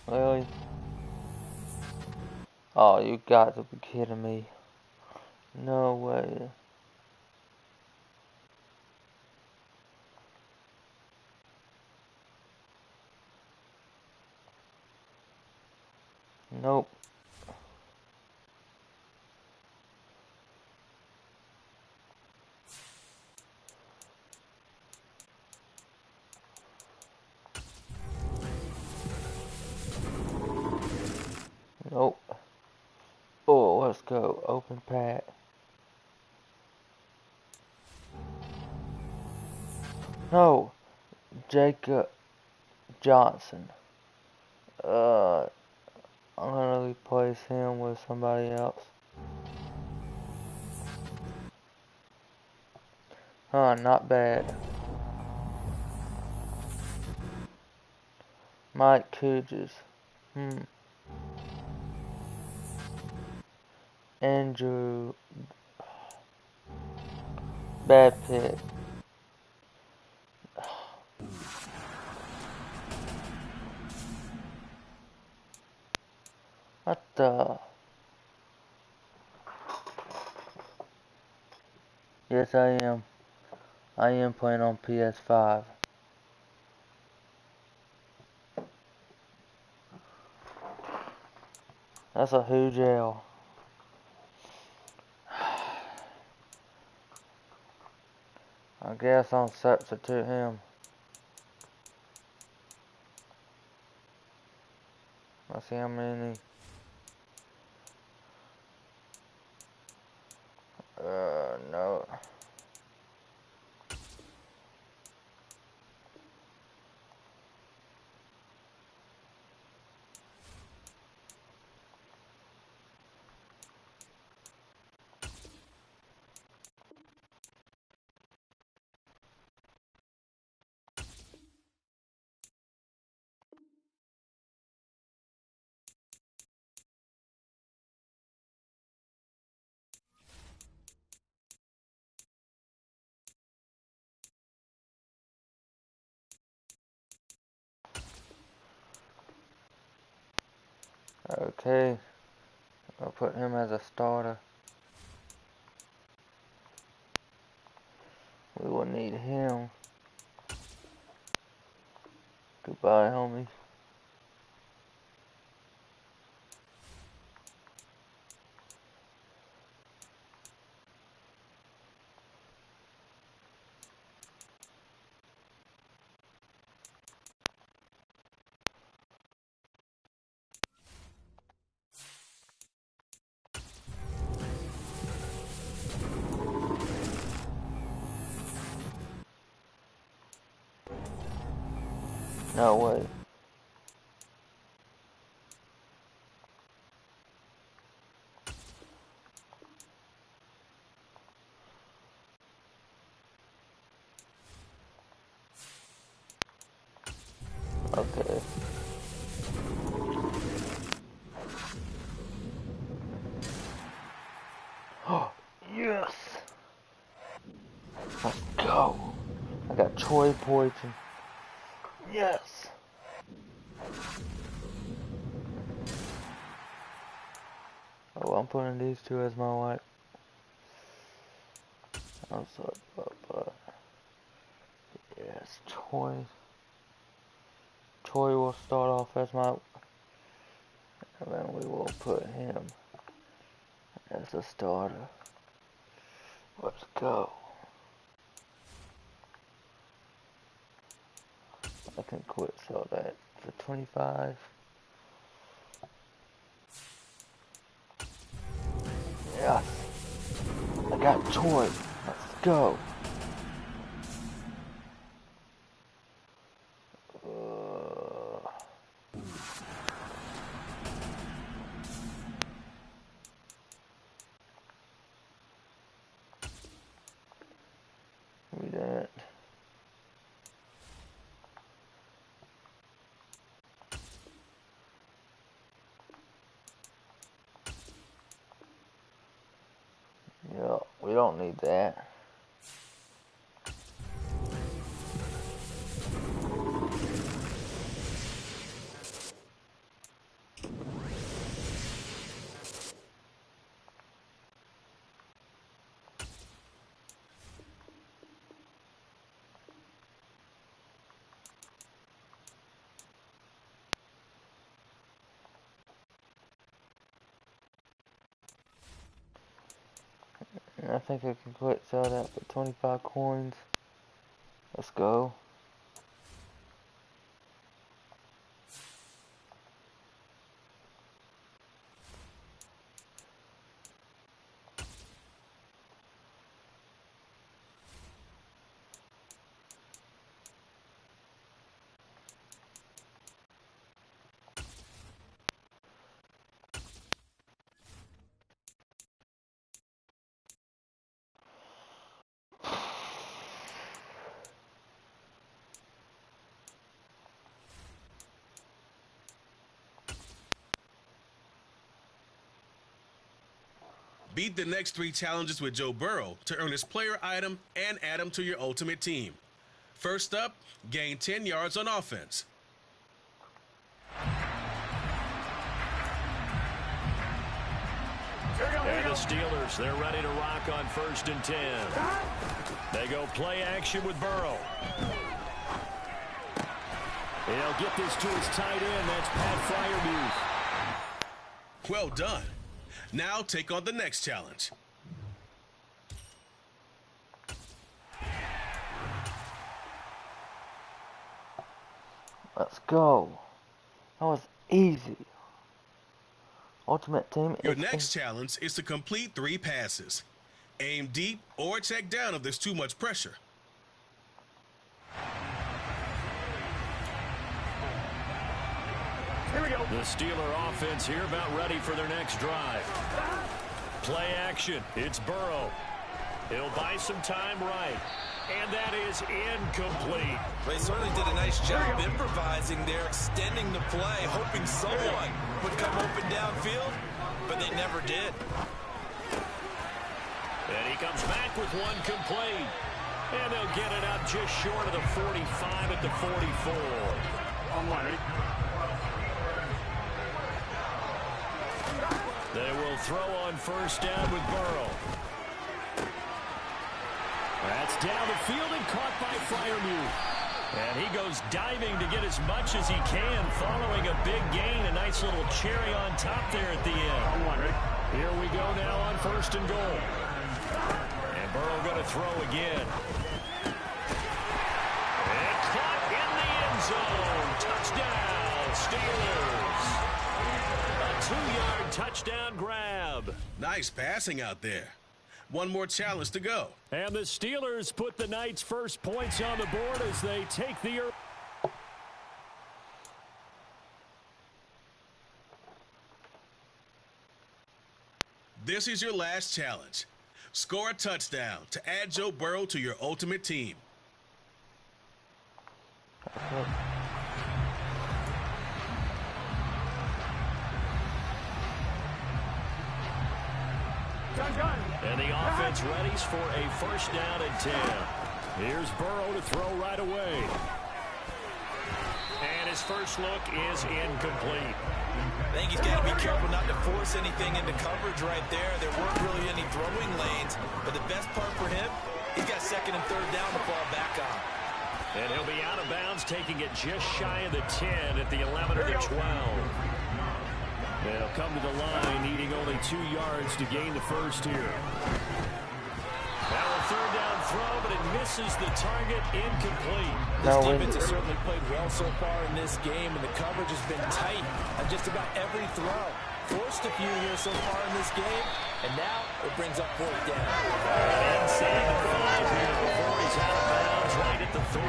Really? Oh, you got to be kidding me. No way. Nope. Nope. Oh, let's go. Open pack. No. Jacob Johnson. Uh, I'm gonna replace him with somebody else. Huh, not bad. Mike Coogers. Andrew. Bad pick. What the? Yes, I am. I am playing on PS5. That's a huge L. I guess I'll substitute him. Let's see how many. No. Okay. I'll put him as a starter. We will need him. Goodbye, homie. No way. Okay. Oh, yes! Let's go. I got Troy Poison. Yes! Oh, I'm putting these two as my wife. I'm sorry, but yes, Troy. Troy will start off as my, and then we will put him as a starter. Let's go. I can quit sell that for 25. Yes. I got Troy. Let's go. We didn't. Yeah, we don't need that. I think I can sell that for 25 coins. Let's go. Beat the next 3 challenges with Joe Burrow to earn his player item and add him to your ultimate team. First up, gain 10 yards on offense. And the Steelers, they're ready to rock on 1st and 10. They go play action with Burrow. He'll get this to his tight end. That's Pat Freiermuth. Well done. Now take on the next challenge. Let's go. That was easy. Ultimate team. Your next challenge is to complete 3 passes. Aim deep or check down if there's too much pressure. Here we go. The Steeler offense here about ready for their next drive. Play action. It's Burrow. He'll buy some time right. And that is incomplete. They certainly did a nice job improvising there, extending the play, hoping someone would come open downfield, but they never did. And he comes back with one complete. And they'll get it up just short of the 45 at the 44. Ready? They will throw on 1st down with Burrow. That's down the field and caught by Freiermuth. And he goes diving to get as much as he can following a big gain. A nice little cherry on top there at the end. Here we go now on 1st and goal. And Burrow going to throw again. And caught in the end zone. Touchdown, Steelers. A 2-yard touchdown grab. Nice passing out there. One more challenge to go. And the Steelers put the night's first points on the board as they take the... This is your last challenge. Score a touchdown to add Joe Burrow to your ultimate team. And the offense readies for a 1st down and 10. Here's Burrow to throw right away. And his first look is incomplete. I think he's got to be careful not to force anything into coverage right there. There weren't really any throwing lanes, but the best part for him, he's got 2nd and 3rd down to fall back on. And he'll be out of bounds, taking it just shy of the 10 at the 11 or the 12. They'll come to the line, needing only 2 yards to gain the first here. Now a 3rd down throw, but it misses the target, incomplete. This defense has certainly played well so far in this game, and the coverage has been tight on just about every throw. Forced a few here so far in this game, and now it brings up 4th down. Inside the 5 here before he's out of bounds right at the 3.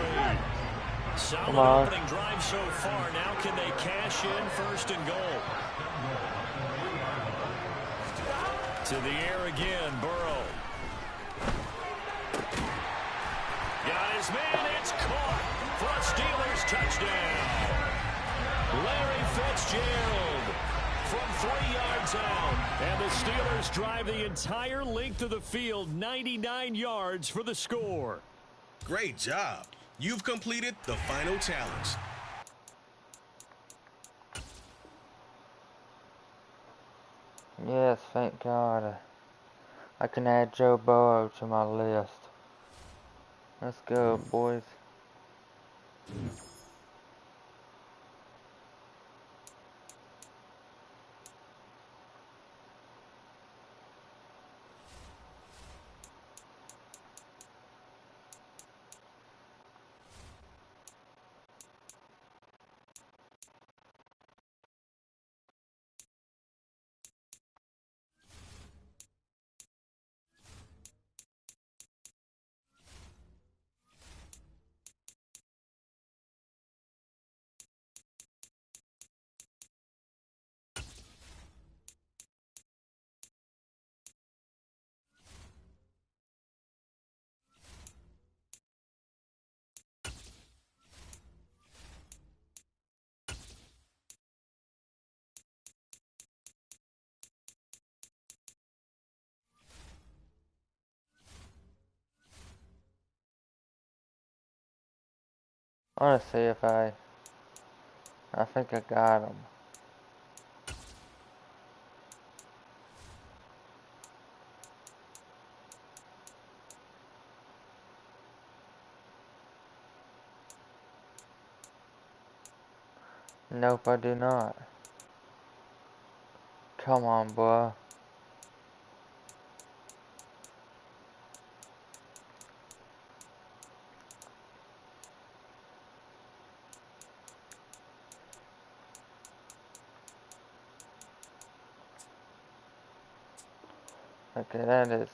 Solid opening drive so far. Now can they cash in 1st and goal? To the air again, Burrow. Got his man, it's caught for a Steelers touchdown. Larry Fitzgerald from 3 yards out. And the Steelers drive the entire length of the field, 99 yards for the score. Great job. You've completed the final challenge. Yes, thank God. I can add Joe Burrow to my list. Let's go, boys. I want to see if I think I got him. Nope, I do not. Come on, boy. Okay, that is...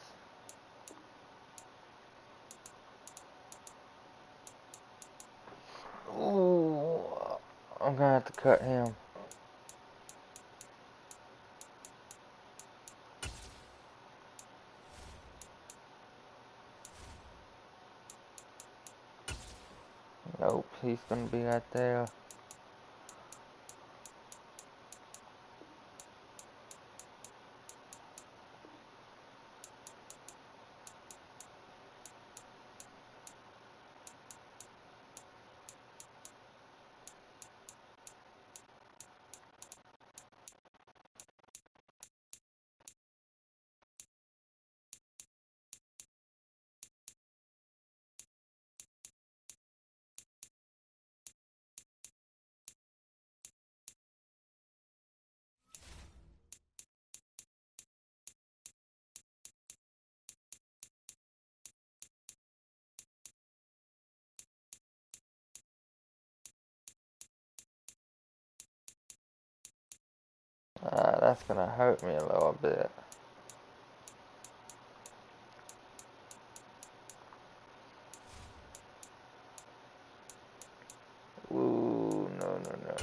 Ooh, I'm gonna have to cut him. Nope, he's gonna be right there. That's gonna hurt me a little bit. Ooh, no, no, no.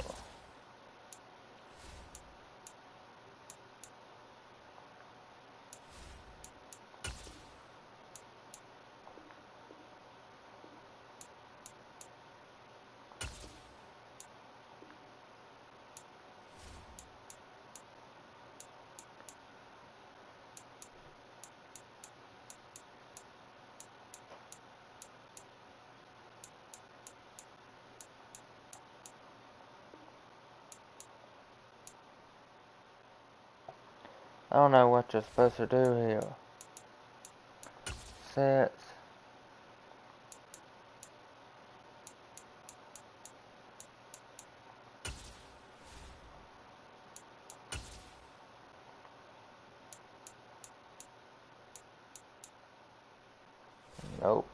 I don't know what you're supposed to do here. Sets. Nope.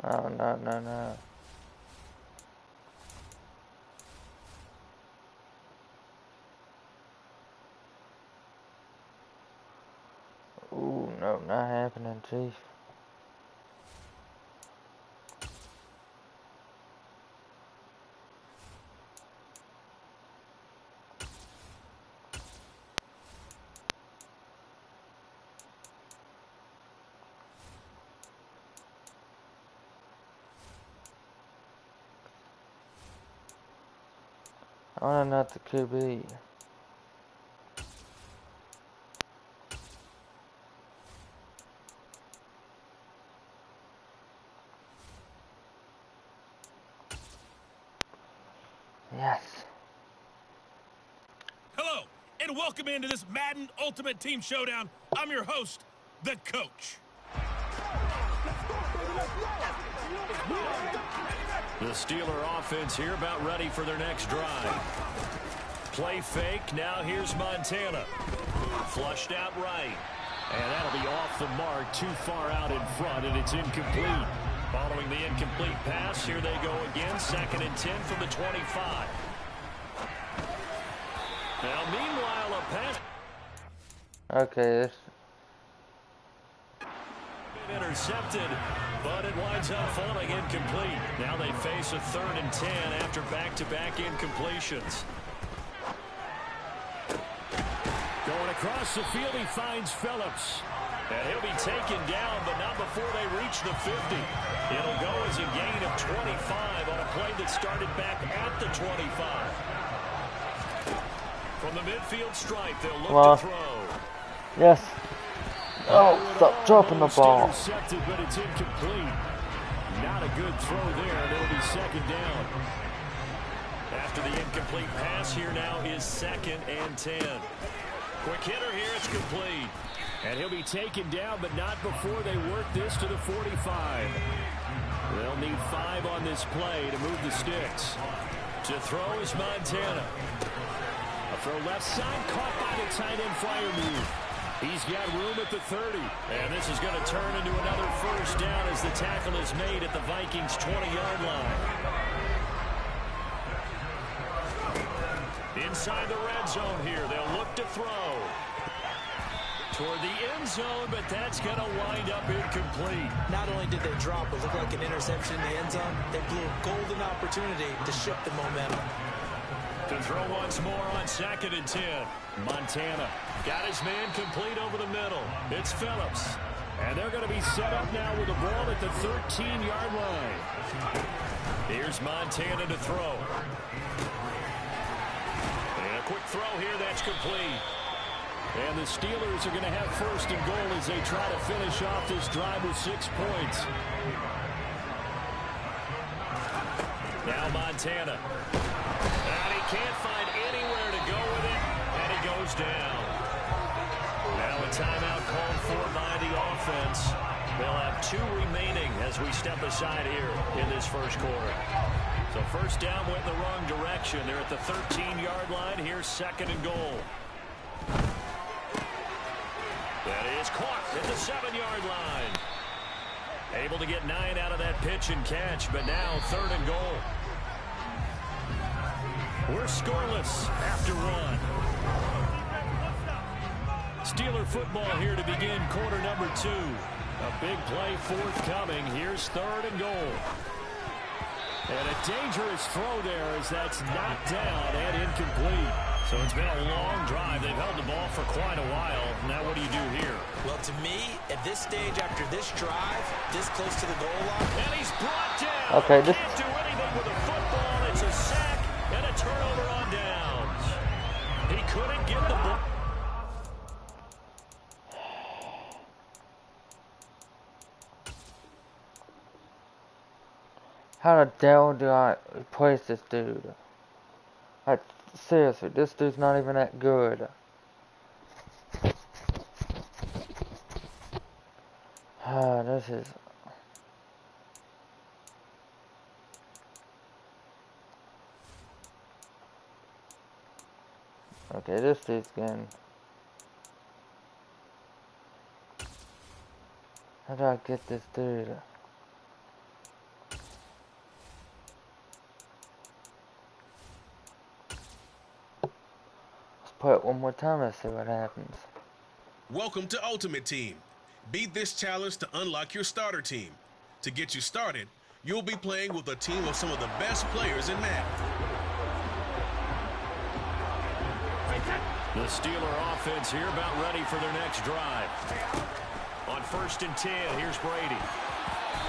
Oh, no, no, no. Ooh, no, not happening, chief. I wanna not the QB. Yes. Hello, and welcome into this Madden Ultimate Team Showdown. I'm your host, the coach. The Steeler offense here about ready for their next drive. Play fake, now here's Montana. Flushed out right. And that'll be off the mark, too far out in front, and it's incomplete. Following the incomplete pass, here they go again, 2nd and 10 from the 25. Now, meanwhile, a pass. Okay, this... Intercepted, but it winds up falling incomplete. Now they face a 3rd and 10 after back-to-back incompletions. Going across the field, he finds Phillips. And he'll be taken down, but not before they reach the 50. It'll go as a gain of 25 on a play that started back at the 25. From the midfield stripe, they'll look to throw. Yes. Oh, stop dropping the ball. Intercepted, but it's incomplete. Not a good throw there, and it'll be 2nd down. After the incomplete pass, here now is 2nd and 10. Quick hitter here, it's complete. And he'll be taken down, but not before they work this to the 45. They'll need 5 on this play to move the sticks. To throw is Montana. A throw left side, caught by the tight end Freiermuth. He's got room at the 30. And this is going to turn into another 1st down as the tackle is made at the Vikings' 20-yard line. Inside the red zone here, they'll look to throw. Toward the end zone, but that's going to wind up incomplete. Not only did they drop what looked like an interception in the end zone, they blew a golden opportunity to shift the momentum. To throw once more on 2nd and 10. Montana got his man complete over the middle. It's Phillips. And they're going to be set up now with the ball at the 13-yard line. Here's Montana to throw. And a quick throw here, that's complete. And the Steelers are going to have 1st and goal as they try to finish off this drive with 6 points. Now Montana. And he can't find anywhere to go with it, and he goes down. Now a timeout called for by the offense. They'll have 2 remaining as we step aside here in this 1st quarter. So 1st down went in the wrong direction. They're at the 13-yard line. Here's 2nd and goal. That is caught at the 7-yard line. Able to get 9 out of that pitch and catch, but now 3rd and goal. We're scoreless after 1. Steeler football here to begin quarter number 2. A big play forthcoming. Here's 3rd and goal. And a dangerous throw there as that's knocked down and incomplete. So it's been a long drive. They've held the ball for quite a while. Now what do you do here? Well, to me, at this stage after this drive, this close to the goal line. And he's brought down. Okay, this... Can't do anything with a football. It's a sack and a turnover on downs. He couldn't get the ball. How the hell do I replace this dude? Like, seriously, this dude's not even that good. This is... Okay, this dude's getting... How do I get this dude? Play it one more time, let's see what happens. Welcome to Ultimate Team. Beat this challenge to unlock your starter team. To get you started, you'll be playing with a team of some of the best players in Madden. The Steeler offense here about ready for their next drive. On 1st and 10, here's Brady.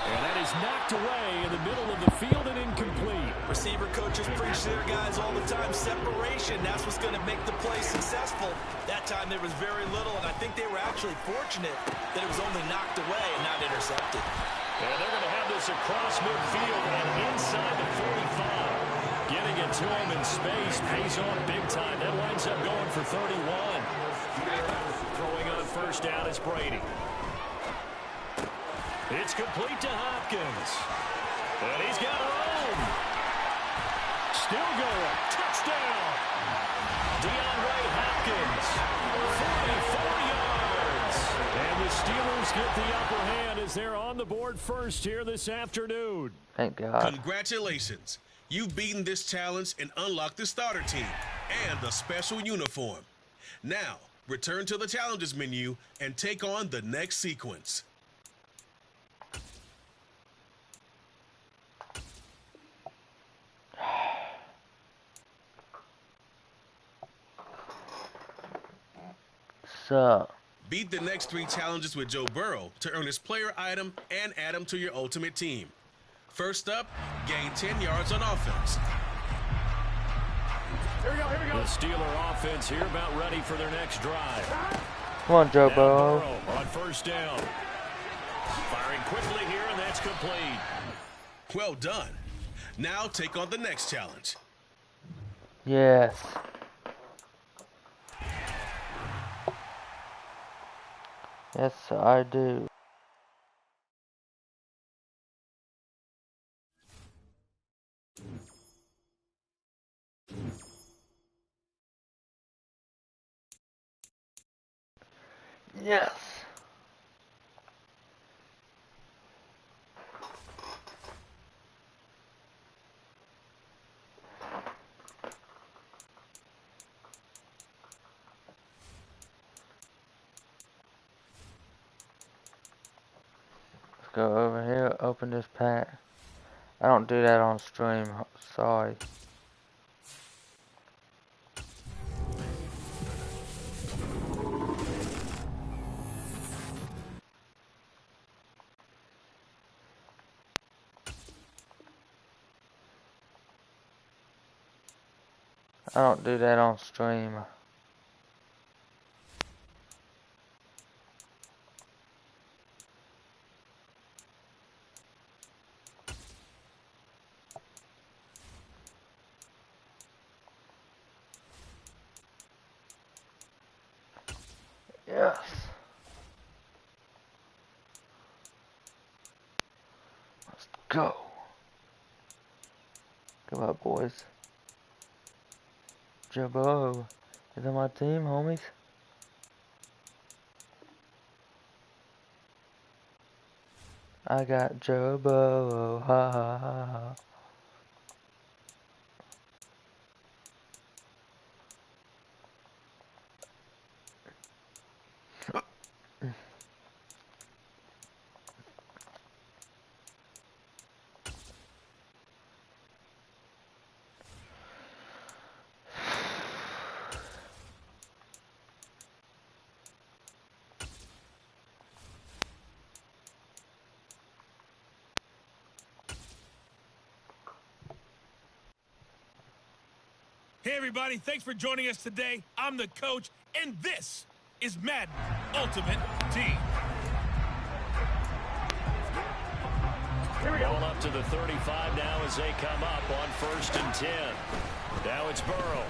And that is knocked away in the middle of the field and incomplete. Receiver coaches preach to their guys all the time. Separation, that's what's going to make the play successful. That time there was very little, and I think they were actually fortunate that it was only knocked away and not intercepted. And they're going to have this across midfield and inside the 45. Getting it to him in space pays off big time. That winds up going for 31. Throwing on 1st down is Brady. It's complete to Hopkins. And he's got room. Still going. Touchdown. DeAndre Hopkins. 44 yards. And the Steelers get the upper hand as they're on the board first here this afternoon. Thank God. Congratulations. You've beaten this challenge and unlocked the starter team and the special uniform. Now, return to the challenges menu and take on the next sequence. What's up? Beat the next 3 challenges with Joe Burrow to earn his player item and add him to your ultimate team. First up, gain 10 yards on offense. Here we go. The Steeler offense here about ready for their next drive. Come on, Joe Now Burrow. Burrow on first down. Firing quickly here, and that's complete. Well done. Now take on the next challenge. Yes. Yes, I do. Yes. Let's go over here, open this pack. I don't do that on stream, sorry. I don't do that on stream. Yes. Let's go. Come on, boys. Joe Burrow is on my team, homies. I got Joe Burrow, ha ha ha ha. Hey everybody, thanks for joining us today. I'm the coach, and this is Madden Ultimate Team. Ball up to the 35 now as they come up on 1st and 10. Now it's Burrow.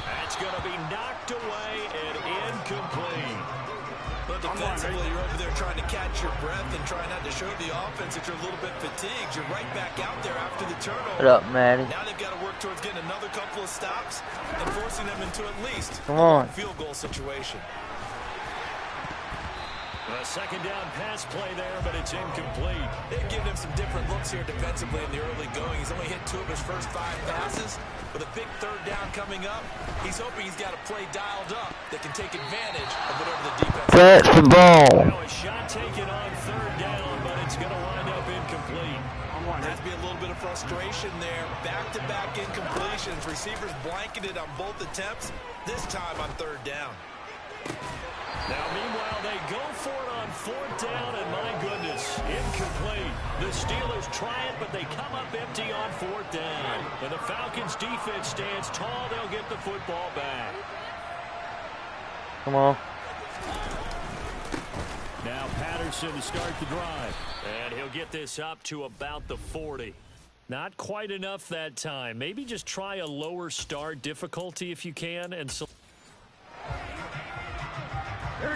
That's going to be knocked away and incomplete. But defensively, you're over there trying to catch your breath and trying not to show the offense that you're a little bit fatigued. You're right back out there after the turnover. What up, Maddie? Now they've got to work towards getting another couple of stops and forcing them into at least Come on. a field goal situation. A second down pass play there, but it's incomplete. They've given him some different looks here defensively in the early going. He's only hit 2 of his first 5 passes. With a big 3rd down coming up, he's hoping he's got a play dialed up that can take advantage of whatever the defense is. Catch the ball. Now a shot taken on 3rd down, but it's going to wind up incomplete. Has to be a little bit of frustration there. Back-to-back incompletions. Receivers blanketed on both attempts, this time on 3rd down. Now, meanwhile, they go for it on 4th down, and my goodness, incomplete. The Steelers try it, but they come up empty on 4th down. And the Falcons' defense stands tall. They'll get the football back. Come on. Now Patterson to start the drive. And he'll get this up to about the 40. Not quite enough that time. Maybe just try a lower start difficulty if you can. And so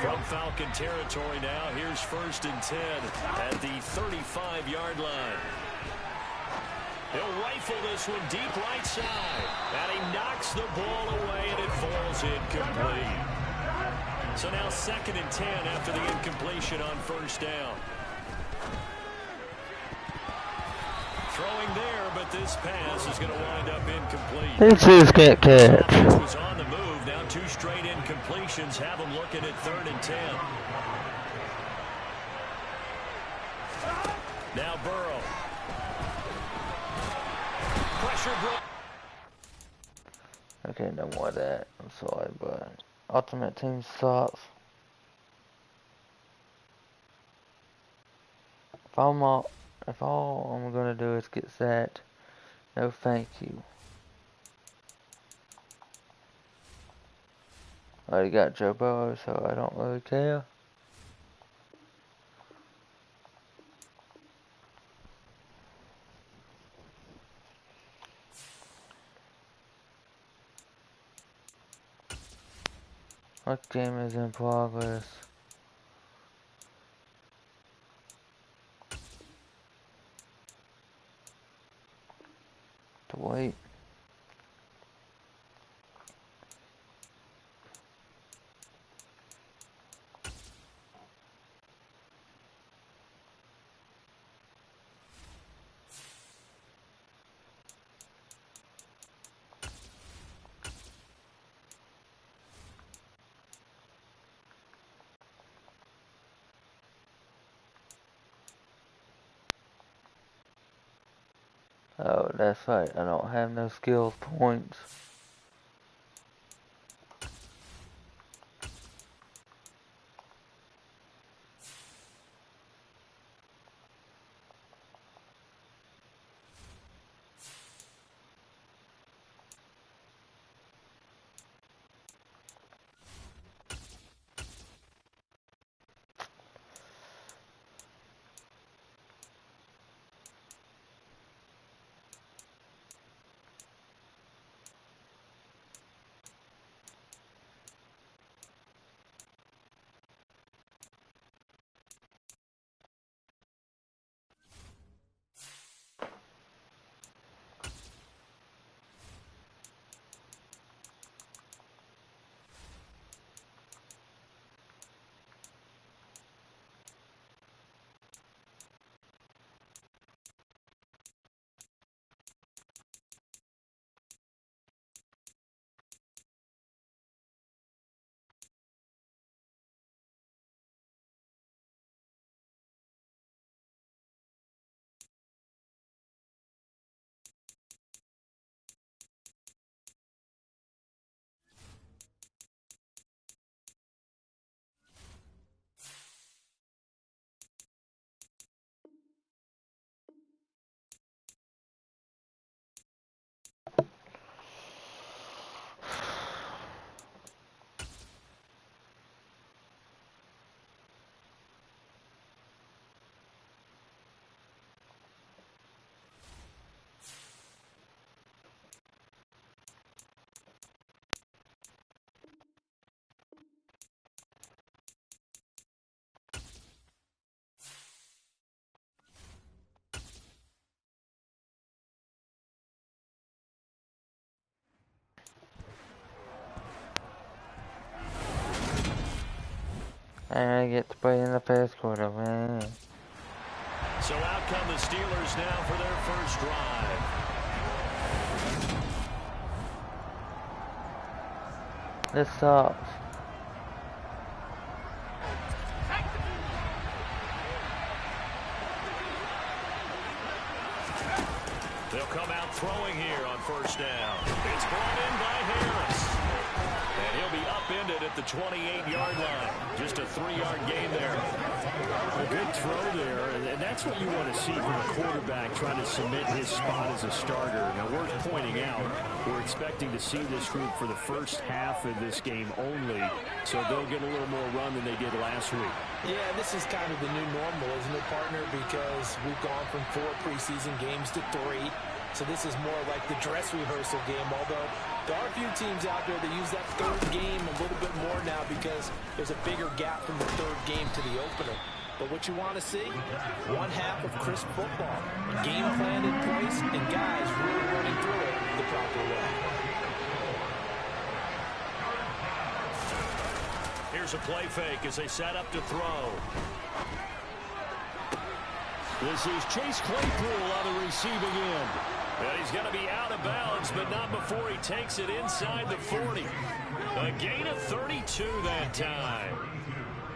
from Falcon territory now, here's 1st and 10 at the 35-yard line. He'll rifle this one deep right side. And he knocks the ball away, and it falls incomplete. So now 2nd and 10 after the incompletion on 1st down. Throwing there, but this pass is going to wind up incomplete. He just can't catch. Offense was on the move. Now 2 straight incompletions have him looking at 3rd and 10. Now Burrow. Pressure broke. Okay, no more of that. I'm sorry, but Ultimate Team sucks. If all I'm gonna do is get sacked, no thank you. I already got Joe Burrow, so I don't really care. What game is in progress? To wait. Oh, that's right. I don't have no skills points. And I get to play in the first quarter, man. So out come the Steelers now for their first drive. This sucks. They'll come out throwing here on first down. It's brought in by Harris. And he'll be upended at the 28-yard line. Just a 3-yard gain there. A good throw there, and that's what you want to see from a quarterback trying to cement his spot as a starter. Now, worth pointing out, we're expecting to see this group for the first half of this game only, so they'll get a little more run than they did last week. Yeah, this is kind of the new normal, isn't it, partner? Because we've gone from 4 preseason games to 3. So this is more like the dress rehearsal game, although there are a few teams out there that use that third game a little bit more now because there's a bigger gap from the third game to the opener. But what you want to see, one half of crisp football, game plan in place, and guys really running through it the proper way. Here's a play fake as they set up to throw. This is Chase Claypool on the receiving end. And he's going to be out of bounds, but not before he takes it inside the 40. A gain of 32 that time.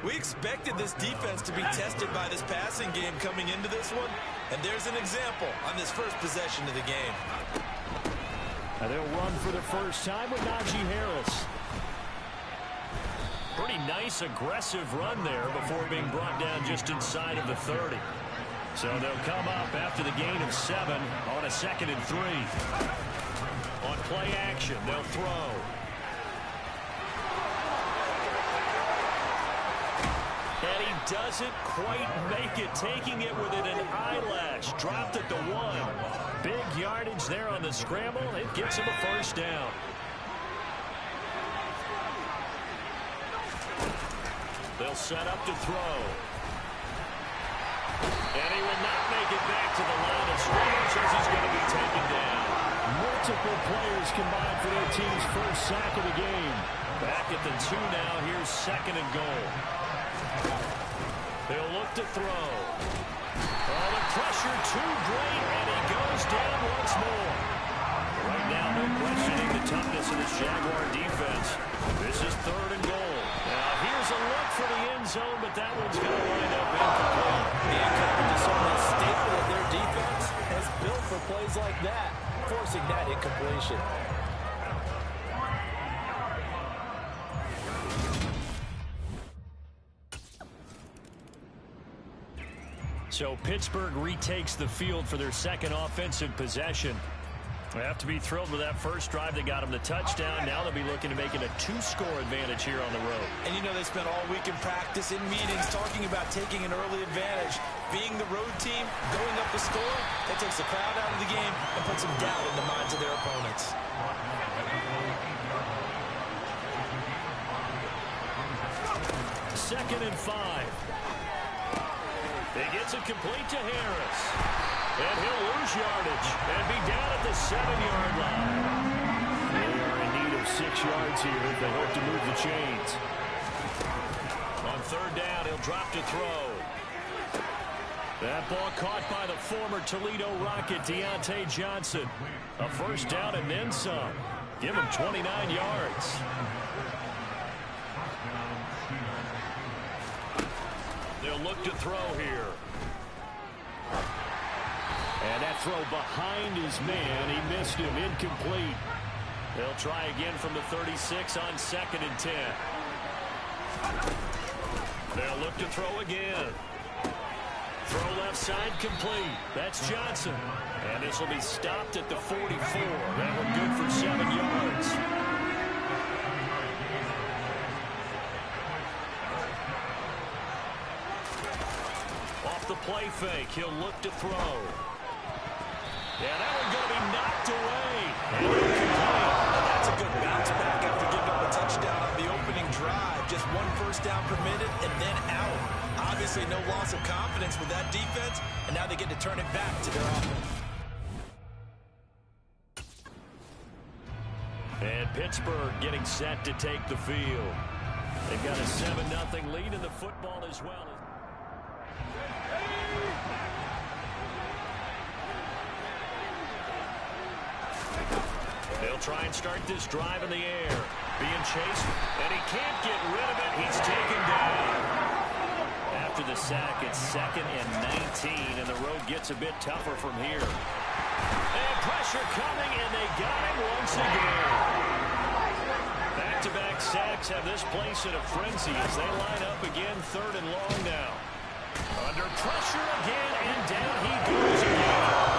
We expected this defense to be tested by this passing game coming into this one, and there's an example on this first possession of the game. And they'll run for the first time with Najee Harris. Pretty nice, aggressive run there before being brought down just inside of the 30. So they'll come up after the gain of 7 on a 2nd and 3. On play action, they'll throw. And he doesn't quite make it, taking it within an eyelash. Dropped at the 1. Big yardage there on the scramble. It gets him a first down. They'll set up to throw. And he will not make it back to the line of scrimmage as he's going to be taken down. Multiple players combined for their team's first sack of the game. Back at the 2 now. Here's 2nd and goal. They'll look to throw. Oh, the pressure too great, and he goes down once more. Right now, no questioning the toughness of this Jaguar defense. This is 3rd and goal. Now, here's a look for the end zone, but that one's going to wind up incomplete. The incomplete is on the staple of their defense has built for plays like that, forcing that incompletion. So Pittsburgh retakes the field for their 2nd offensive possession. They have to be thrilled with that first drive that got them the touchdown. Now they'll be looking to make it a 2-score advantage here on the road. And you know they spent all week in practice, in meetings, talking about taking an early advantage. Being the road team, going up the score, that takes the crowd out of the game and puts some doubt in the minds of their opponents. Second and 5. He gets it complete to Harris. And he'll lose yardage and be down at the 7-yard line. They are in need of 6 yards here if they hope to move the chains. On 3rd down, he'll drop to throw. That ball caught by the former Toledo Rocket, Deontay Johnson. A first down and then some. Give him 29 yards. They'll look to throw here. And that throw behind his man. He missed him. Incomplete. They'll try again from the 36 on 2nd and 10. They'll look to throw again. Throw left side complete. That's Johnson. And this will be stopped at the 44. That one good for 7 yards. Off the play fake, he'll look to throw. Yeah, that one going to be knocked away. And that's a good bounce back after giving up a touchdown on the opening drive. Just 1 first down permitted and then out. Obviously no loss of confidence with that defense, and now they get to turn it back to their offense. And Pittsburgh getting set to take the field. They've got a 7-0 lead in the football as well. They'll try and start this drive in the air. Being chased, and he can't get rid of it. He's taken down. After the sack, it's 2nd and 19, and the road gets a bit tougher from here. And pressure coming, and they got him once again. Back-to-back sacks have this place in a frenzy as they line up again, 3rd and long now. Under pressure again, and down he goes again.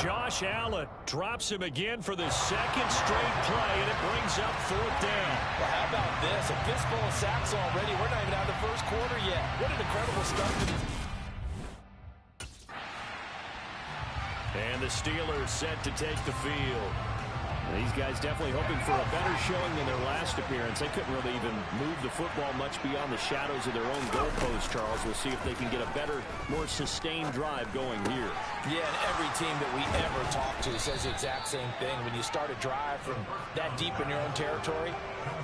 Josh Allen drops him again for the 2nd straight play, and it brings up 4th down. Well, how about this? A fistful of sacks already. We're not even out of the first quarter yet. What an incredible start to this. And the Steelers set to take the field. These guys definitely hoping for a better showing than their last appearance. They couldn't really even move the football much beyond the shadows of their own goalpost, Charles. We'll see if they can get a better, more sustained drive going here. Yeah, and every team that we ever talk to says the exact same thing. When you start a drive from that deep in your own territory,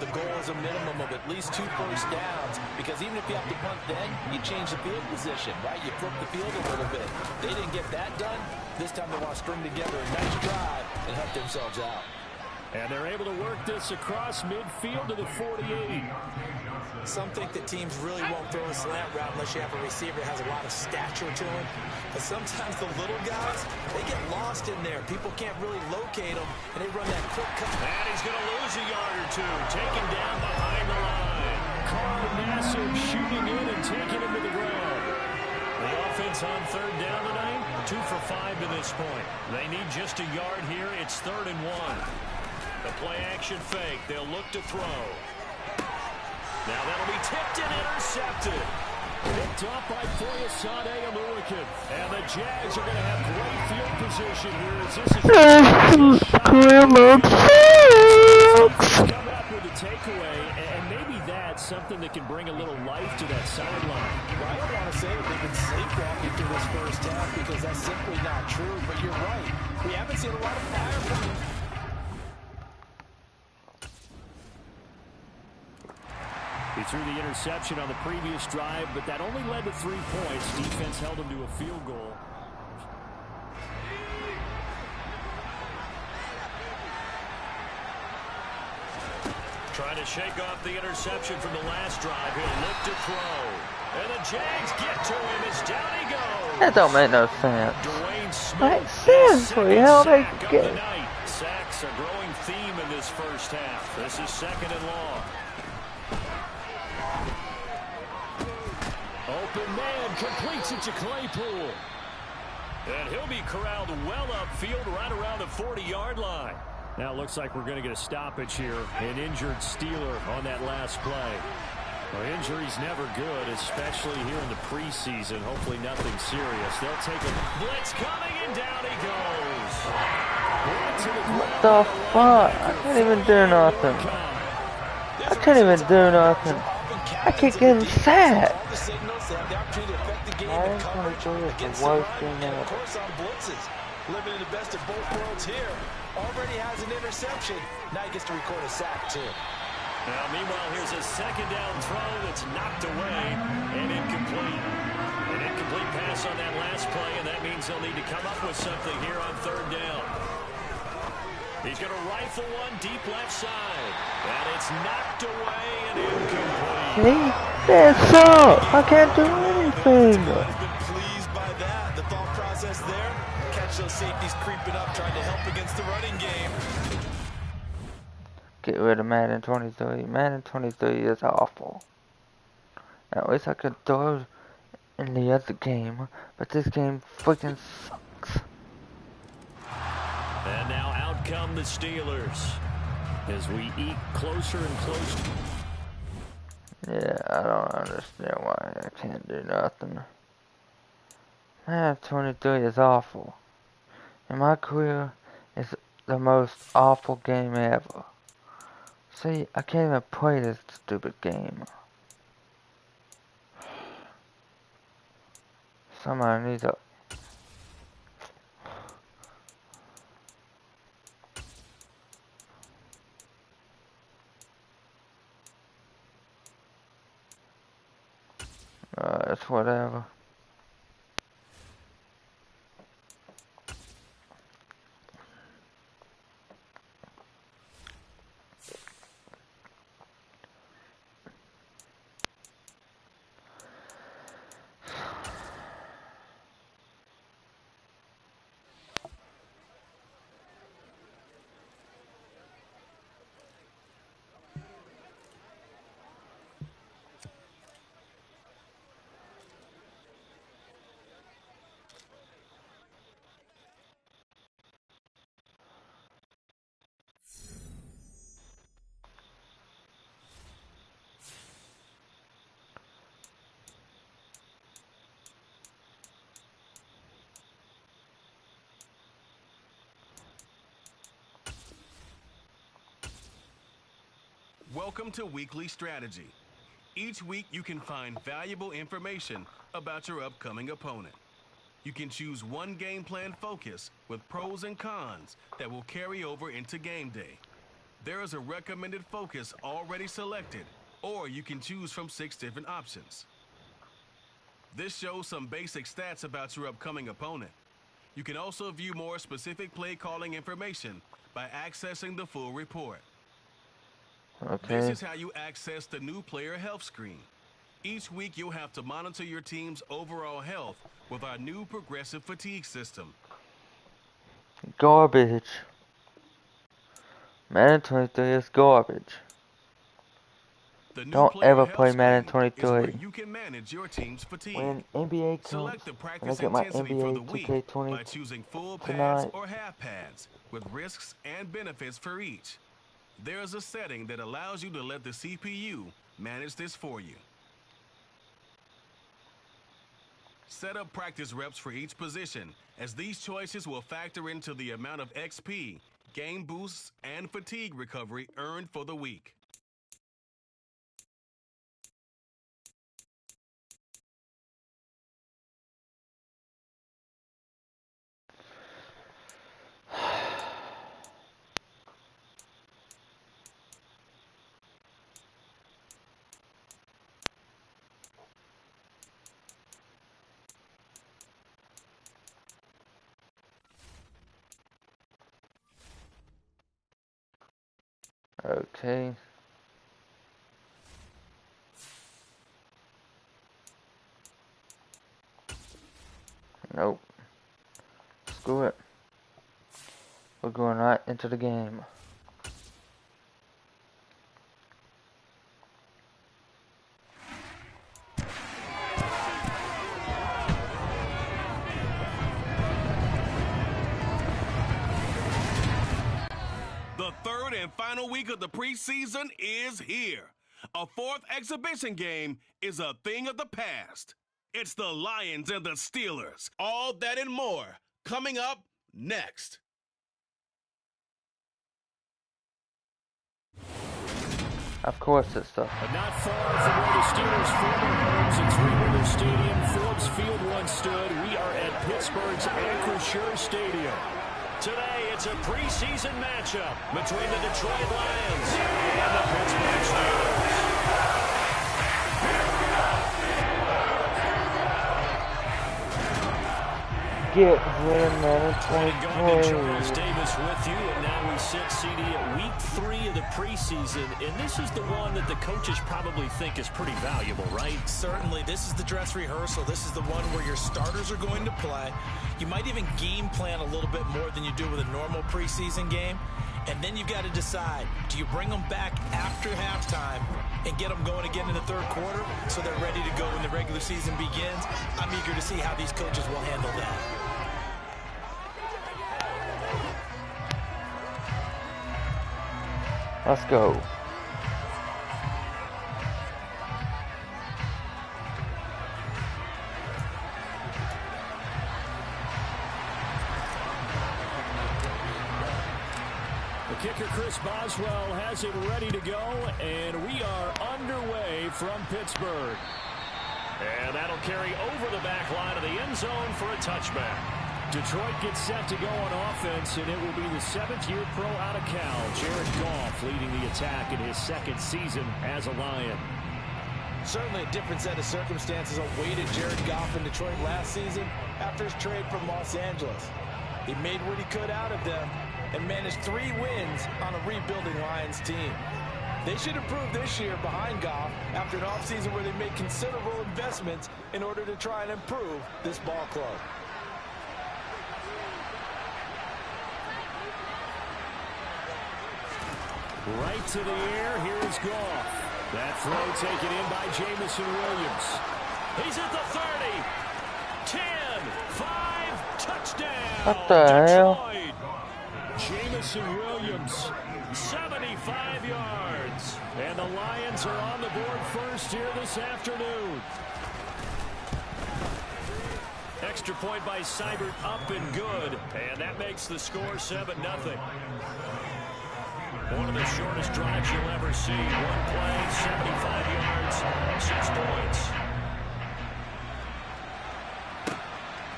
the goal is a minimum of at least 2 first downs, because even if you have to punt then, you change the field position, right? You flip the field a little bit. They didn't get that done. This time they want to string together a nice drive and help themselves out. And they're able to work this across midfield to the 48. Some think that teams really won't throw a slant route unless you have a receiver that has a lot of stature to him. But sometimes the little guys, they get lost in there. People can't really locate them, and they run that quick cut. And he's going to lose a yard or two. Taken down behind the line. Carr massive shooting in and taking him to the ground. The offense on third down tonight, 2 for 5 to this point. They need just a yard here. It's 3rd and 1. The play action fake. They'll look to throw. Now that'll be tipped and intercepted. Picked off by Foyesade Aluakin. And the Jags are going to have great field position here as this is coming up with a takeaway, and maybe that's something that can bring a little life to that sideline. Well, I don't want to say that they've been sleepwalking through this first half because that's simply not true, but you're right. We haven't seen a lot of fire from them. He threw the interception on the previous drive, but that only led to 3 points. Defense held him to a field goal. Trying to shake off the interception from the last drive. He'll look to throw. And the Jags get to him as down he goes. That don't make no sense. Dwayne Smith. Makes sense. Where the hell they get? Sacks a growing theme in this first half. This is 2nd and long. Open man completes it to Claypool. And he'll be corralled well upfield right around the 40-yard line. Now it looks like we're going to get a stoppage here. An injured Steeler on that last play. Well, injury's never good, especially here in the preseason. Hopefully nothing serious. They'll take a blitz coming, and down he goes. What the fuck? I can't even do nothing. I can't even do nothing. I keep getting sacked. Madden 23 is the worst game ever. Of course, on blitzes, living in the best of both worlds here. Already has an interception. Now he gets to record a sack, too. Now, meanwhile, here's a 2nd down throw that's knocked away and incomplete. An incomplete pass on that last play, and that means they'll need to come up with something here on 3rd down. He's going to rifle one deep left side. And it's knocked away and incomplete. See? That sucks. I can't do anything. I've been pleased by that. The thought process there. Catch those safeties creeping up, trying to help against the running game. Get rid of Madden 23. Madden 23 is awful. At least I could throw in the other game, but this game freaking sucks. And now out come the Steelers as we eke closer and closer. Yeah, I don't understand why I can't do nothing. Madden 23 is awful. And my career is the most awful game ever. See, I can't even play this stupid game. Somebody needs to... it's whatever. Welcome to Weekly Strategy. Each week you can find valuable information about your upcoming opponent. You can choose one game plan focus with pros and cons that will carry over into game day. There is a recommended focus already selected, or you can choose from 6 different options. This shows some basic stats about your upcoming opponent. You can also view more specific play calling information by accessing the full report. Okay. This is how you access the new player health screen. Each week, you'll have to monitor your team's overall health with our new progressive fatigue system. Garbage. Madden 23 is garbage. The new Don't player ever health play Madden screen is where 23. you can manage your team's fatigue. When NBA comes, Select the when I practice get my intensity for the NBA week 2K20 by choosing full pads tonight, or half pads with risks and benefits for each. There's a setting that allows you to let the CPU manage this for you. Set up practice reps for each position, as these choices will factor into the amount of XP, game boosts, and fatigue recovery earned for the week. okay. Nope. Screw it. We're going right into the game. The third and final week of the preseason is here. A fourth exhibition game is a thing of the past. It's the Lions and the Steelers. All that and more coming up next. Of course it's the... But not far from where the Steelers' former homes at Three-River Stadium, Forbes Field once stood, we are at Pittsburgh's Acrisure Stadium. Today, it's a preseason matchup between the Detroit Lions and the Pittsburgh Steelers. Get rid of Charles Davis with you, and now we sit CD at week 3 of the preseason, and this is the one that the coaches probably think is pretty valuable, right? Certainly. This is the dress rehearsal. This is the one where your starters are going to play. You might even game plan a little bit more than you do with a normal preseason game. And then you've got to decide, do you bring them back after halftime and get them going again in the third quarter so they're ready to go when the regular season begins? I'm eager to see how these coaches will handle that. Let's go. The kicker, Chris Boswell, has it ready to go, and we are underway from Pittsburgh. And that'll carry over the back line of the end zone for a touchback. Detroit gets set to go on offense, and it will be the 7th-year pro out of Cal, Jared Goff, leading the attack in his 2nd season as a Lion. Certainly a different set of circumstances awaited Jared Goff in Detroit last season after his trade from Los Angeles. He made what he could out of them and managed 3 wins on a rebuilding Lions team. They should improve this year behind Goff after an offseason where they made considerable investments in order to try and improve this ball club. Right to the air, here's Goff. That throw taken in by Jamison Williams. He's at the 30, 10, 5, touchdown. What the hell? Detroit. Jamison Williams. 75 yards. And the Lions are on the board first here this afternoon. Extra point by Seibert, up and good. And that makes the score 7-0. One of the shortest drives you'll ever see. One play, 75 yards, 6 points.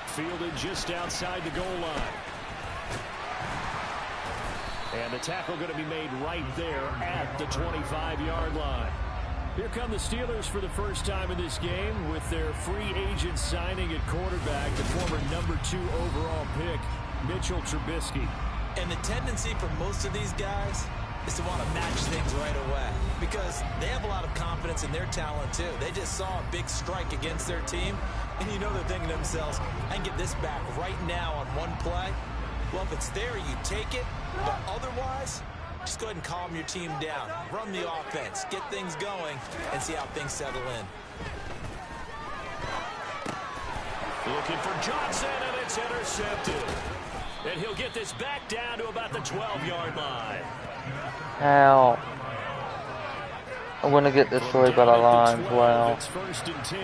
Fielded just outside the goal line. And the tackle going to be made right there at the 25-yard line. Here come the Steelers for the first time in this game with their free agent signing at quarterback, the former #2 overall pick, Mitchell Trubisky. And the tendency for most of these guys is to want to match things right away because they have a lot of confidence in their talent too. They just saw a big strike against their team, and you know they're thinking to themselves, I can get this back right now on one play. Well, if it's there, you take it, but otherwise, just go ahead and calm your team down. Run the offense, get things going, and see how things settle in. Looking for Johnson, and it's intercepted. And he'll get this back down to about the 12-yard line. How? I'm going to get destroyed by the Lions. Wow. It's 1st and 10.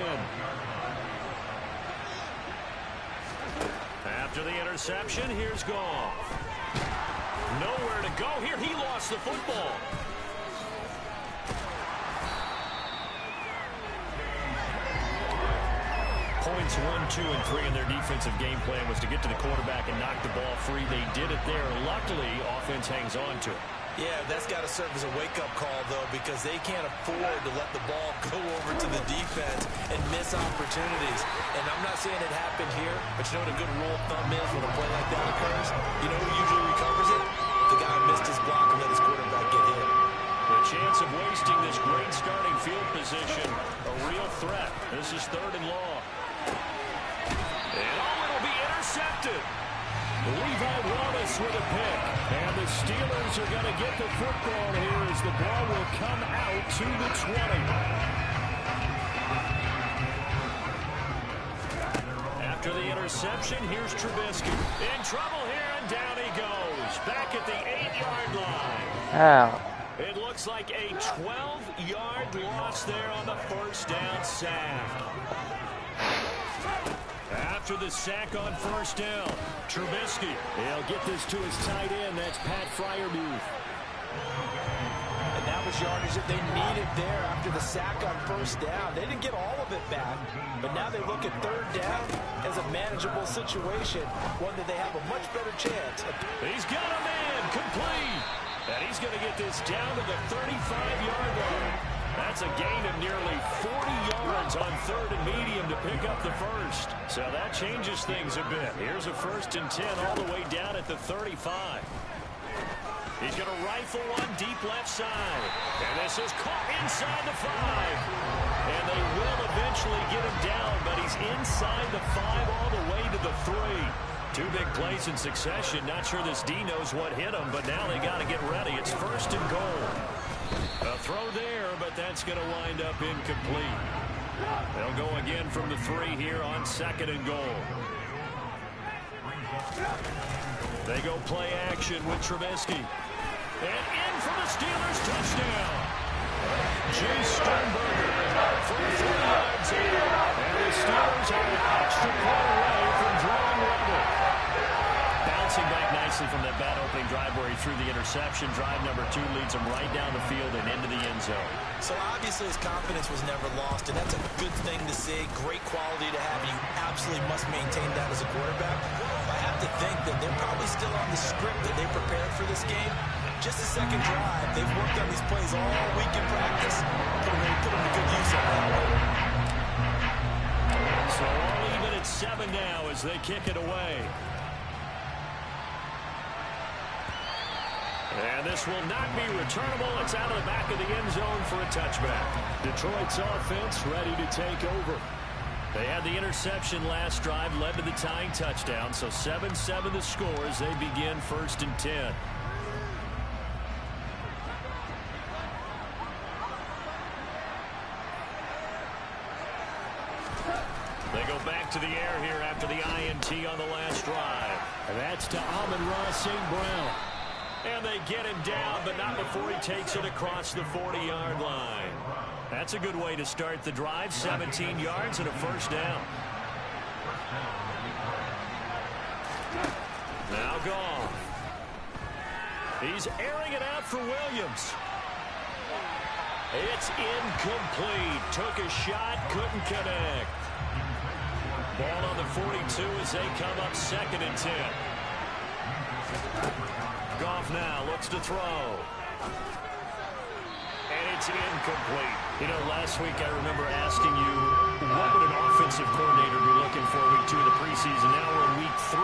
After the interception, here's Goff. Nowhere to go here. He lost the football. Points 1, 2, and 3 in their defensive game plan was to get to the quarterback and knock the ball free. They did it there. Luckily, offense hangs on to it. Yeah, that's got to serve as a wake-up call, though, because they can't afford to let the ball go over to the defense and miss opportunities. And I'm not saying it happened here, but you know what a good rule of thumb is when a play like that occurs? You know who usually recovers it? The guy who missed his block and let his quarterback get hit. The chance of wasting this great starting field position, a real threat. This is 3rd and long. And it'll be intercepted. Levi Wallace with a pick. And the Steelers are going to get the football here as the ball will come out to the 20. After the interception, here's Trubisky. In trouble here, and down he goes. Back at the 8-yard line. How? It looks like a 12-yard loss there on the 1st down sack. After the sack on 1st down, Trubisky. He'll get this to his tight end. That's Pat Freiermuth. And that was yardage that they needed there after the sack on 1st down. They didn't get all of it back, but now they look at 3rd down as a manageable situation, one that they have a much better chance. He's got a man complete. And he's going to get this down to the 35-yard line. That's a gain of nearly 40 yards on 3rd and medium to pick up the first. So that changes things a bit. Here's a 1st and 10 all the way down at the 35. He's going to rifle one deep left side. And this is caught inside the 5. And they will eventually get him down, but he's inside the 5 all the way to the 3. 2 big plays in succession. Not sure this D knows what hit him, but now they got to get ready. It's 1st and goal. A throw there, but that's going to wind up incomplete. They'll go again from the 3 here on 2nd and goal. They go play action with Trubisky. And in for the Steelers touchdown. Jay Sternberger from 3 yards in. And the Steelers are an extra point away from drawing level. Bouncing back nicely from that bad opening drive where he threw the interception. Drive number 2 leads him right down the field and into the end zone. So obviously his confidence was never lost, and that's a good thing to see. Great quality to have. You absolutely must maintain that as a quarterback. I have to think that they're probably still on the script that they prepared for this game. Just a second drive. They've worked on these plays all week in practice. Put them to good use on that one. So all even at 7 now as they kick it away. And this will not be returnable. It's out of the back of the end zone for a touchback. Detroit's offense ready to take over. They had the interception last drive, led to the tying touchdown. So 7-7 the score as they begin 1st and 10. They go back to the air here after the INT on the last drive. And that's to Amon-Ra St. Brown. And they get him down, but not before he takes it across the 40-yard line. That's a good way to start the drive. 17 yards and a 1st down. Now Goff. He's airing it out for Williams. It's incomplete. Took a shot, couldn't connect. Ball on the 42 as they come up 2nd and 10. Goff now looks to throw. And it's It's incomplete. You know, last week I remember asking you, what would an offensive coordinator be looking for week 2 of the preseason? Now we're in week 3.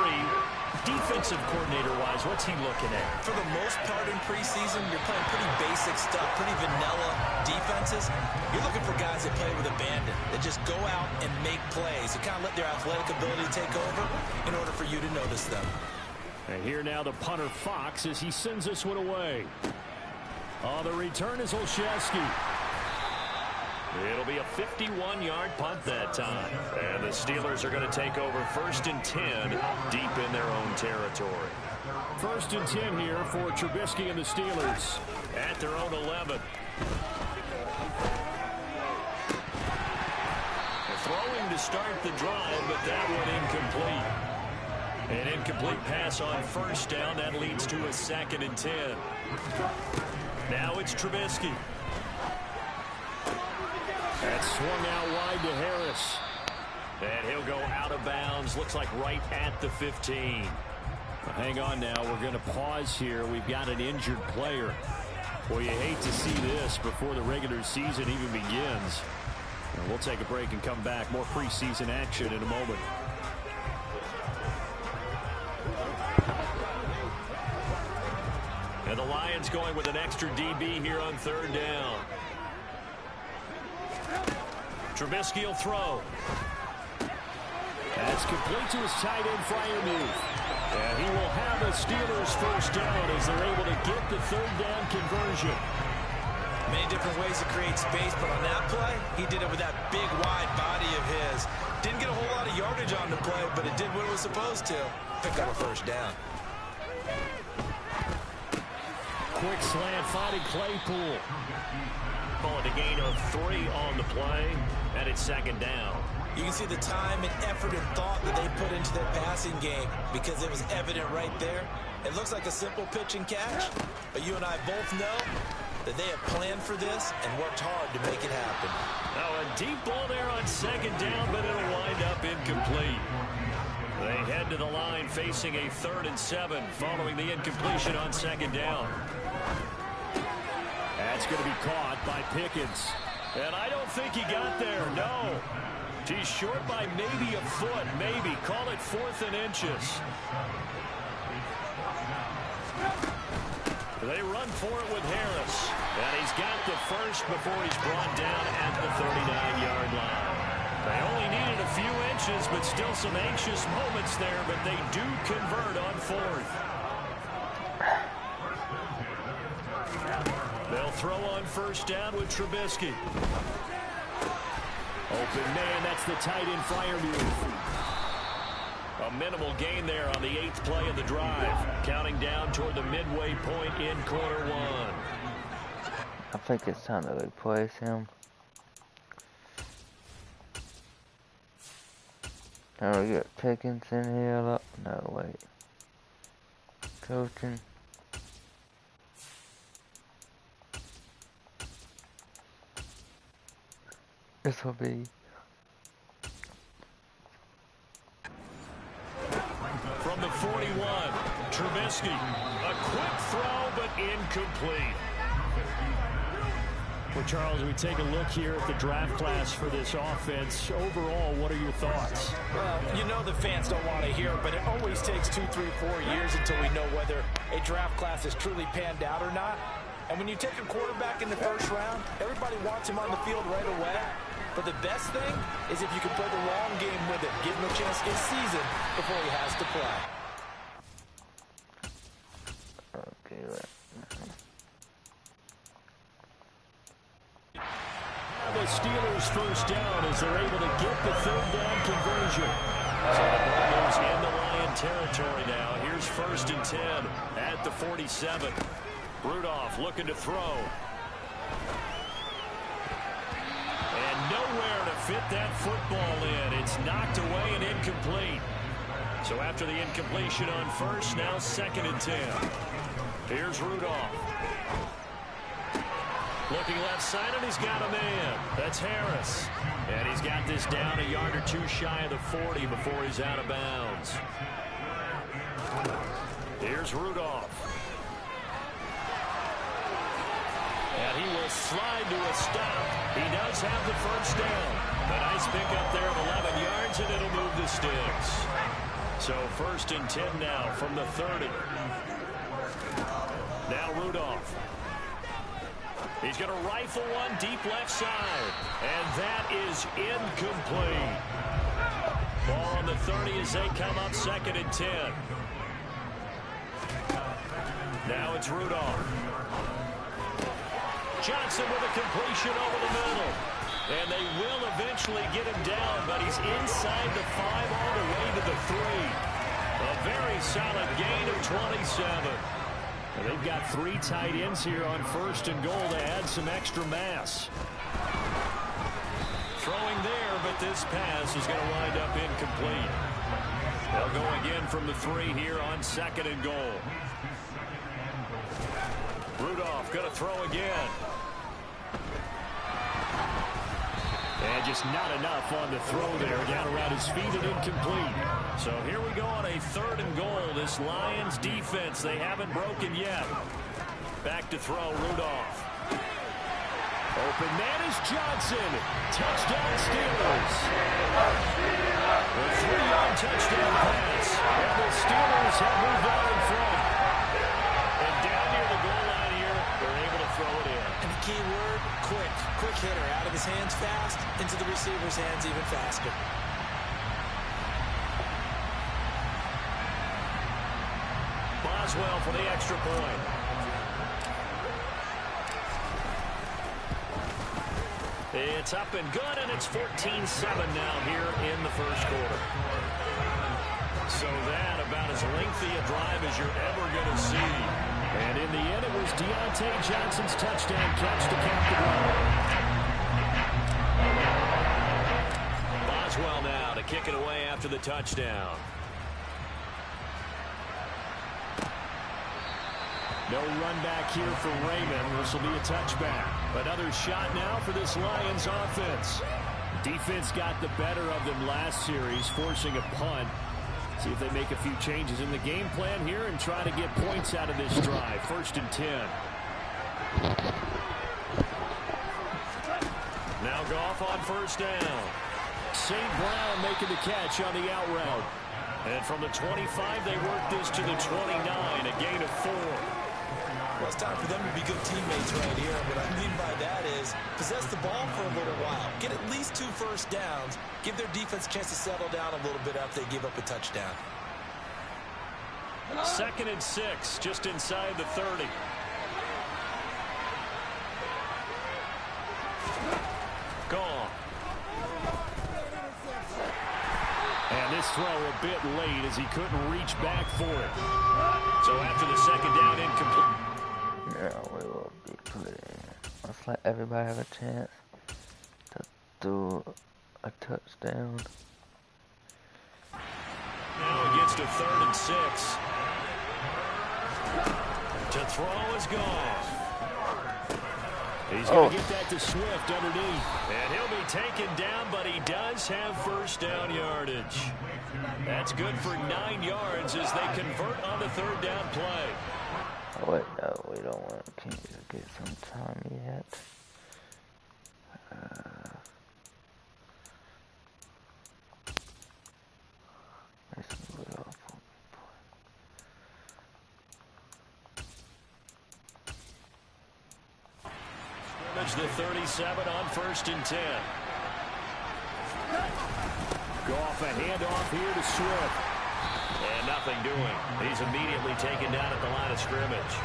Defensive coordinator-wise, what's he looking at? For the most part in preseason, you're playing pretty basic stuff, pretty vanilla defenses. You're looking for guys that play with abandon, that just go out and make plays, and kind of let their athletic ability take over in order for you to notice them. And here now the punter Fox as he sends this one away. The return is Olszewski. It'll be a 51-yard punt that time. And the Steelers are going to take over 1st and 10 deep in their own territory. 1st and 10 here for Trubisky and the Steelers. At their own 11. Throwing to start the drive, but that one incomplete. An incomplete pass on 1st down. That leads to a 2nd and 10. Now it's Trubisky. That swung out wide to Harris. And he'll go out of bounds. Looks like right at the 15. Hang on now. We're going to pause here. We've got an injured player. Well, you hate to see this before the regular season even begins. And we'll take a break and come back. More preseason action in a moment. And the Lions going with an extra DB here on 3rd down. Trubisky will throw. That's complete to his tight end, Freiermuth. And he will have a Steelers 1st down as they're able to get the 3rd down conversion. Many different ways to create space, but on that play, he did it with that big, wide body of his. Didn't get a whole lot of yardage on the play, but it did what it was supposed to. Pick up a 1st down. Quick slant, finding Claypool. Call it a gain of 3 on the play, and it's 2nd down. You can see the time and effort and thought that they put into their passing game because it was evident right there. It looks like a simple pitch and catch, but you and I both know that they have planned for this and worked hard to make it happen. Now a deep ball there on 2nd down, but it'll wind up incomplete. They head to the line facing a 3rd and 7 following the incompletion on 2nd down. That's going to be caught by Pickens. And I don't think he got there, no. He's short by maybe a foot, maybe. Call it 4th and inches. They run for it with Harris. And he's got the 1st before he's brought down at the 39-yard line. They only needed a few inches, but still some anxious moments there, but they do convert on 4th. They'll throw on 1st down with Trubisky. Open man, that's the tight end Freiermuth. A minimal gain there on the 8th play of the drive. Counting down toward the midway point in quarter 1. I think it's time to replace him. Now we got Pickens in here. No, wait. Coaching. This will be from the 41, Trubisky. A quick throw, but incomplete. Well, Charles, we take a look here at the draft class for this offense. Overall, what are your thoughts? Well, you know the fans don't want to hear it, but it always takes 2, 3, 4 years until we know whether a draft class is truly panned out or not. And when you take a quarterback in the 1st round, everybody wants him on the field right away. But the best thing is if you can play the long game with him. Give him a chance this season before he has to play. okay. Right. The Steelers 1st down as they're able to get the 3rd down conversion. So the ball moves into Lion territory now. Here's 1st and 10 at the 47. Rudolph looking to throw. And nowhere to fit that football in. It's knocked away and incomplete. So after the incompletion on 1st, now 2nd and 10. Here's Rudolph. Looking left side, and he's got a man. That's Harris. And he's got this down a yard or 2 shy of the 40 before he's out of bounds. Here's Rudolph. And he will slide to a stop. He does have the first down. A nice pickup there of 11 yards, and it'll move the sticks. So 1st and 10 now from the 30. Now Rudolph. He's going to rifle one deep left side. And that is incomplete. Ball on the 30 as they come up 2nd and 10. Now it's Rudolph. Johnson with a completion over the middle. And they will eventually get him down, but he's inside the 5 all the way to the 3. A very solid gain of 27. And they've got 3 tight ends here on 1st and goal to add some extra mass. Throwing there, but this pass is going to wind up incomplete. They'll go again from the 3 here on 2nd and goal. Rudolph going to throw again. And just not enough on the throw there. Down around his feet and incomplete. So here we go on a 3rd and goal. This Lions defense, they haven't broken yet. Back to throw, Rudolph. Open man is Johnson. Touchdown Steelers. A 3-yard touchdown pass. And the Steelers have moved out in front. And down near the goal line here, they're able to throw it in. And the key word, quick. Quick hitter. Out of his hands fast, into the receiver's hands even faster. Boswell for the extra point. It's up and good, and it's 14-7 now here in the 1st quarter. So that about as lengthy a drive as you're ever going to see. And in the end, it was Deontay Johnson's touchdown catch to cap the run. Boswell now to kick it away after the touchdown. No run back here for Raymond. This will be a touchback. Another shot now for this Lions offense. Defense got the better of them last series, forcing a punt. See if they make a few changes in the game plan here and try to get points out of this drive. 1st and 10. Now Goff on 1st down. St. Brown making the catch on the out route. And from the 25, they work this to the 29, a gain of 4. Well, it's time for them to be good teammates right here. What I mean by that is possess the ball for a little while. Get at least 2 first downs. Give their defense a chance to settle down a little bit after they give up a touchdown. 2nd and 6, just inside the 30. Gone. And this throw a bit late as he couldn't reach back for it. So after the 2nd down, incomplete. Yeah, we will be clear. Let's let everybody have a chance to do a touchdown. Now against a 3rd and 6. To throw is gone. He's going to get that to Swift underneath. And he'll be taken down, but he does have first down yardage. That's good for 9 yards as they convert on the 3rd down play. Oh, wait, no, we don't want to get some time yet. Let's move it off. Scrimmage the 37 on 1st and 10. Goff a handoff here to Swift. And nothing doing. He's immediately taken down at the line of scrimmage.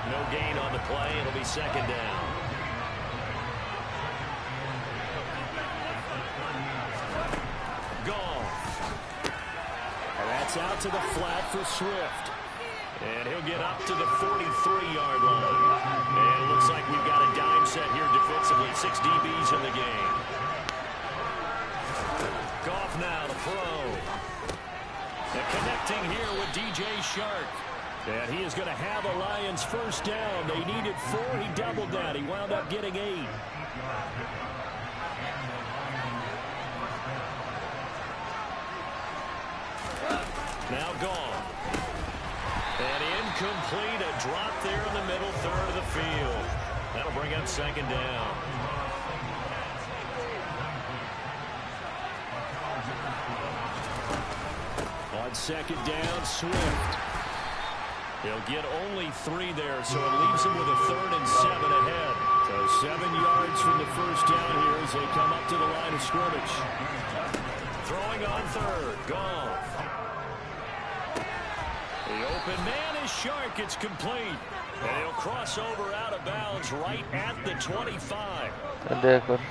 No gain on the play. It'll be 2nd down. Goff. And that's out to the flat for Swift. And he'll get up to the 43-yard line. And it looks like we've got a dime set here defensively. 6 DBs in the game. Goff now to throw. And connecting here with DJ Shark. And he is going to have a Lions first down. They needed 4. He doubled that. He wound up getting 8. Now gone. And incomplete. A drop there in the middle 3rd of the field. That'll bring up second down. On second down, Swift. He'll get only 3 there, so it leaves him with a 3rd and 7 ahead. So 7 yards from the first down here as they come up to the line of scrimmage. Throwing on 3rd, Goff. The open man is Shark. It's complete. And he'll cross over out of bounds right at the 25. Ridiculous.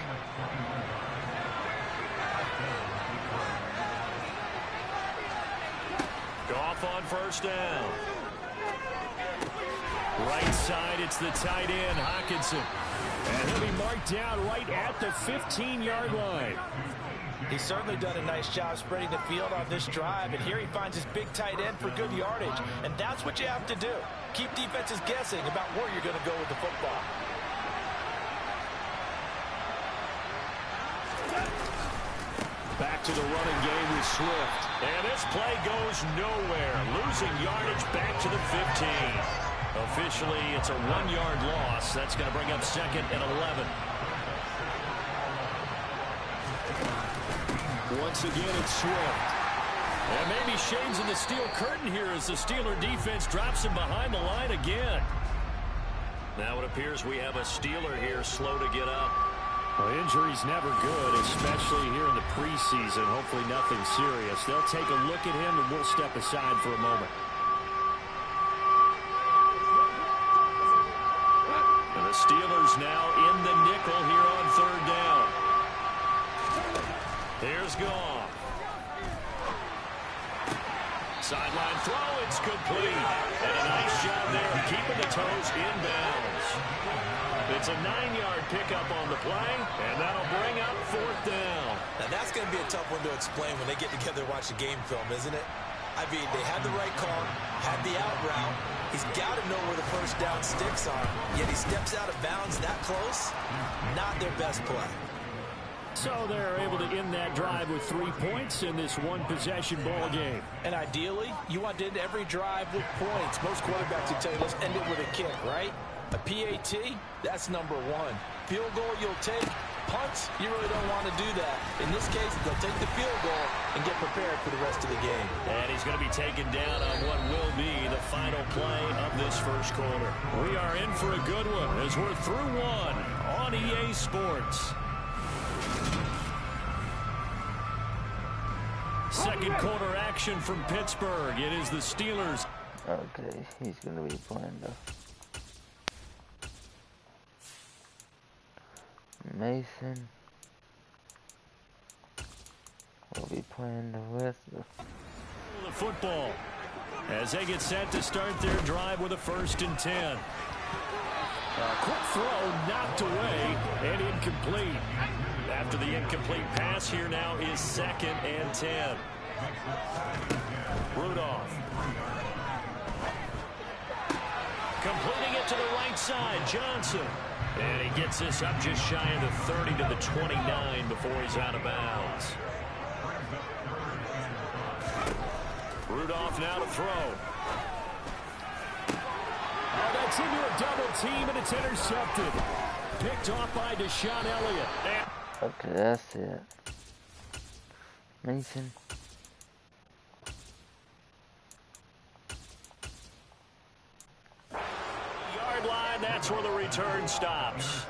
Goff on first down. Right side, it's the tight end, Hockenson. And he'll be marked down right at the 15-yard line. He's certainly done a nice job spreading the field on this drive, and here he finds his big tight end for good yardage. And that's what you have to do. Keep defenses guessing about where you're going to go with the football. Back to the running game with Swift. And this play goes nowhere. Losing yardage back to the 15. Officially, it's a 1-yard loss. That's going to bring up second and 11. Once again, it's Swift. And maybe shades in the steel curtain here as the Steeler defense drops him behind the line again. Now it appears we have a Steeler here slow to get up. Well, injury's never good, especially here in the preseason. Hopefully nothing serious. They'll take a look at him, and we'll step aside for a moment. And the Steelers now in the nickel here on 3rd down. Here's Goff. Sideline throw, it's complete. And a nice job there keeping the toes inbounds. It's a 9-yard pickup on the play, and that'll bring up 4th down. Now that's going to be a tough one to explain when they get together and watch the game film, isn't it? I mean, they had the right call, had the out route. He's got to know where the first down sticks are, yet he steps out of bounds that close. Not their best play. So they're able to end that drive with 3 points in this one-possession ball game. And ideally, you want to end every drive with points. Most quarterbacks will tell you, let's end it with a kick, right? A PAT, that's number 1. Field goal you'll take. Punts, you really don't want to do that. In this case, they'll take the field goal and get prepared for the rest of the game. And he's going to be taken down on what will be the final play of this first quarter. We are in for a good one as we're through one on EA Sports. Second quarter action from Pittsburgh. It is the Steelers. Okay, he's going to be playing the Mason will be playing with The football as they get set to start their drive with a 1st and 10. A quick throw knocked away and incomplete. After the incomplete pass, here now is 2nd and 10. Rudolph. Completing it to the right side, Johnson. And he gets this up just shy of the 30 to the 29 before he's out of bounds. Rudolph now to throw. Oh, that's into a double team, and it's intercepted. Picked off by Deshaun Elliott. Okay, that's it. Mason. Yard line, that's where the return stops.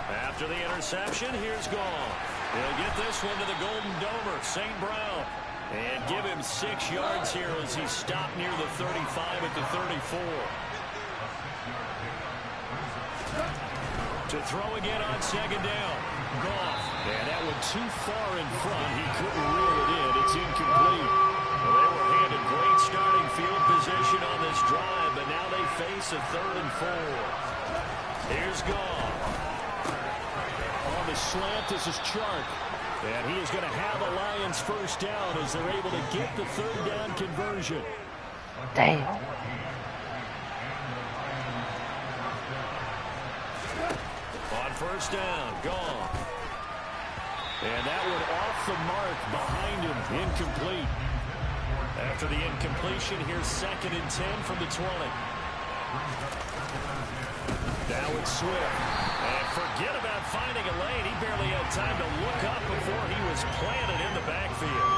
After the interception, here's Goff. He'll get this one to the Golden Domer, St. Brown. And give him 6 yards here as he stopped near the 35 at the 34. To throw again on 2nd down. Goff. And that one too far in front. He couldn't reel it in. It's incomplete. Well, they were handed great starting field position on this drive, but now they face a 3rd and 4. Here's Goff. On the slant, this is Chark. And he is going to have a Lions 1st down as they're able to get the 3rd down conversion. Damn. On 1st down, Goff. And that one off the mark behind him. Incomplete. After the incompletion, here's 2nd and 10 from the 20. Now it's Swift. And forget about finding a lane. He barely had time to look up before he was planted in the backfield.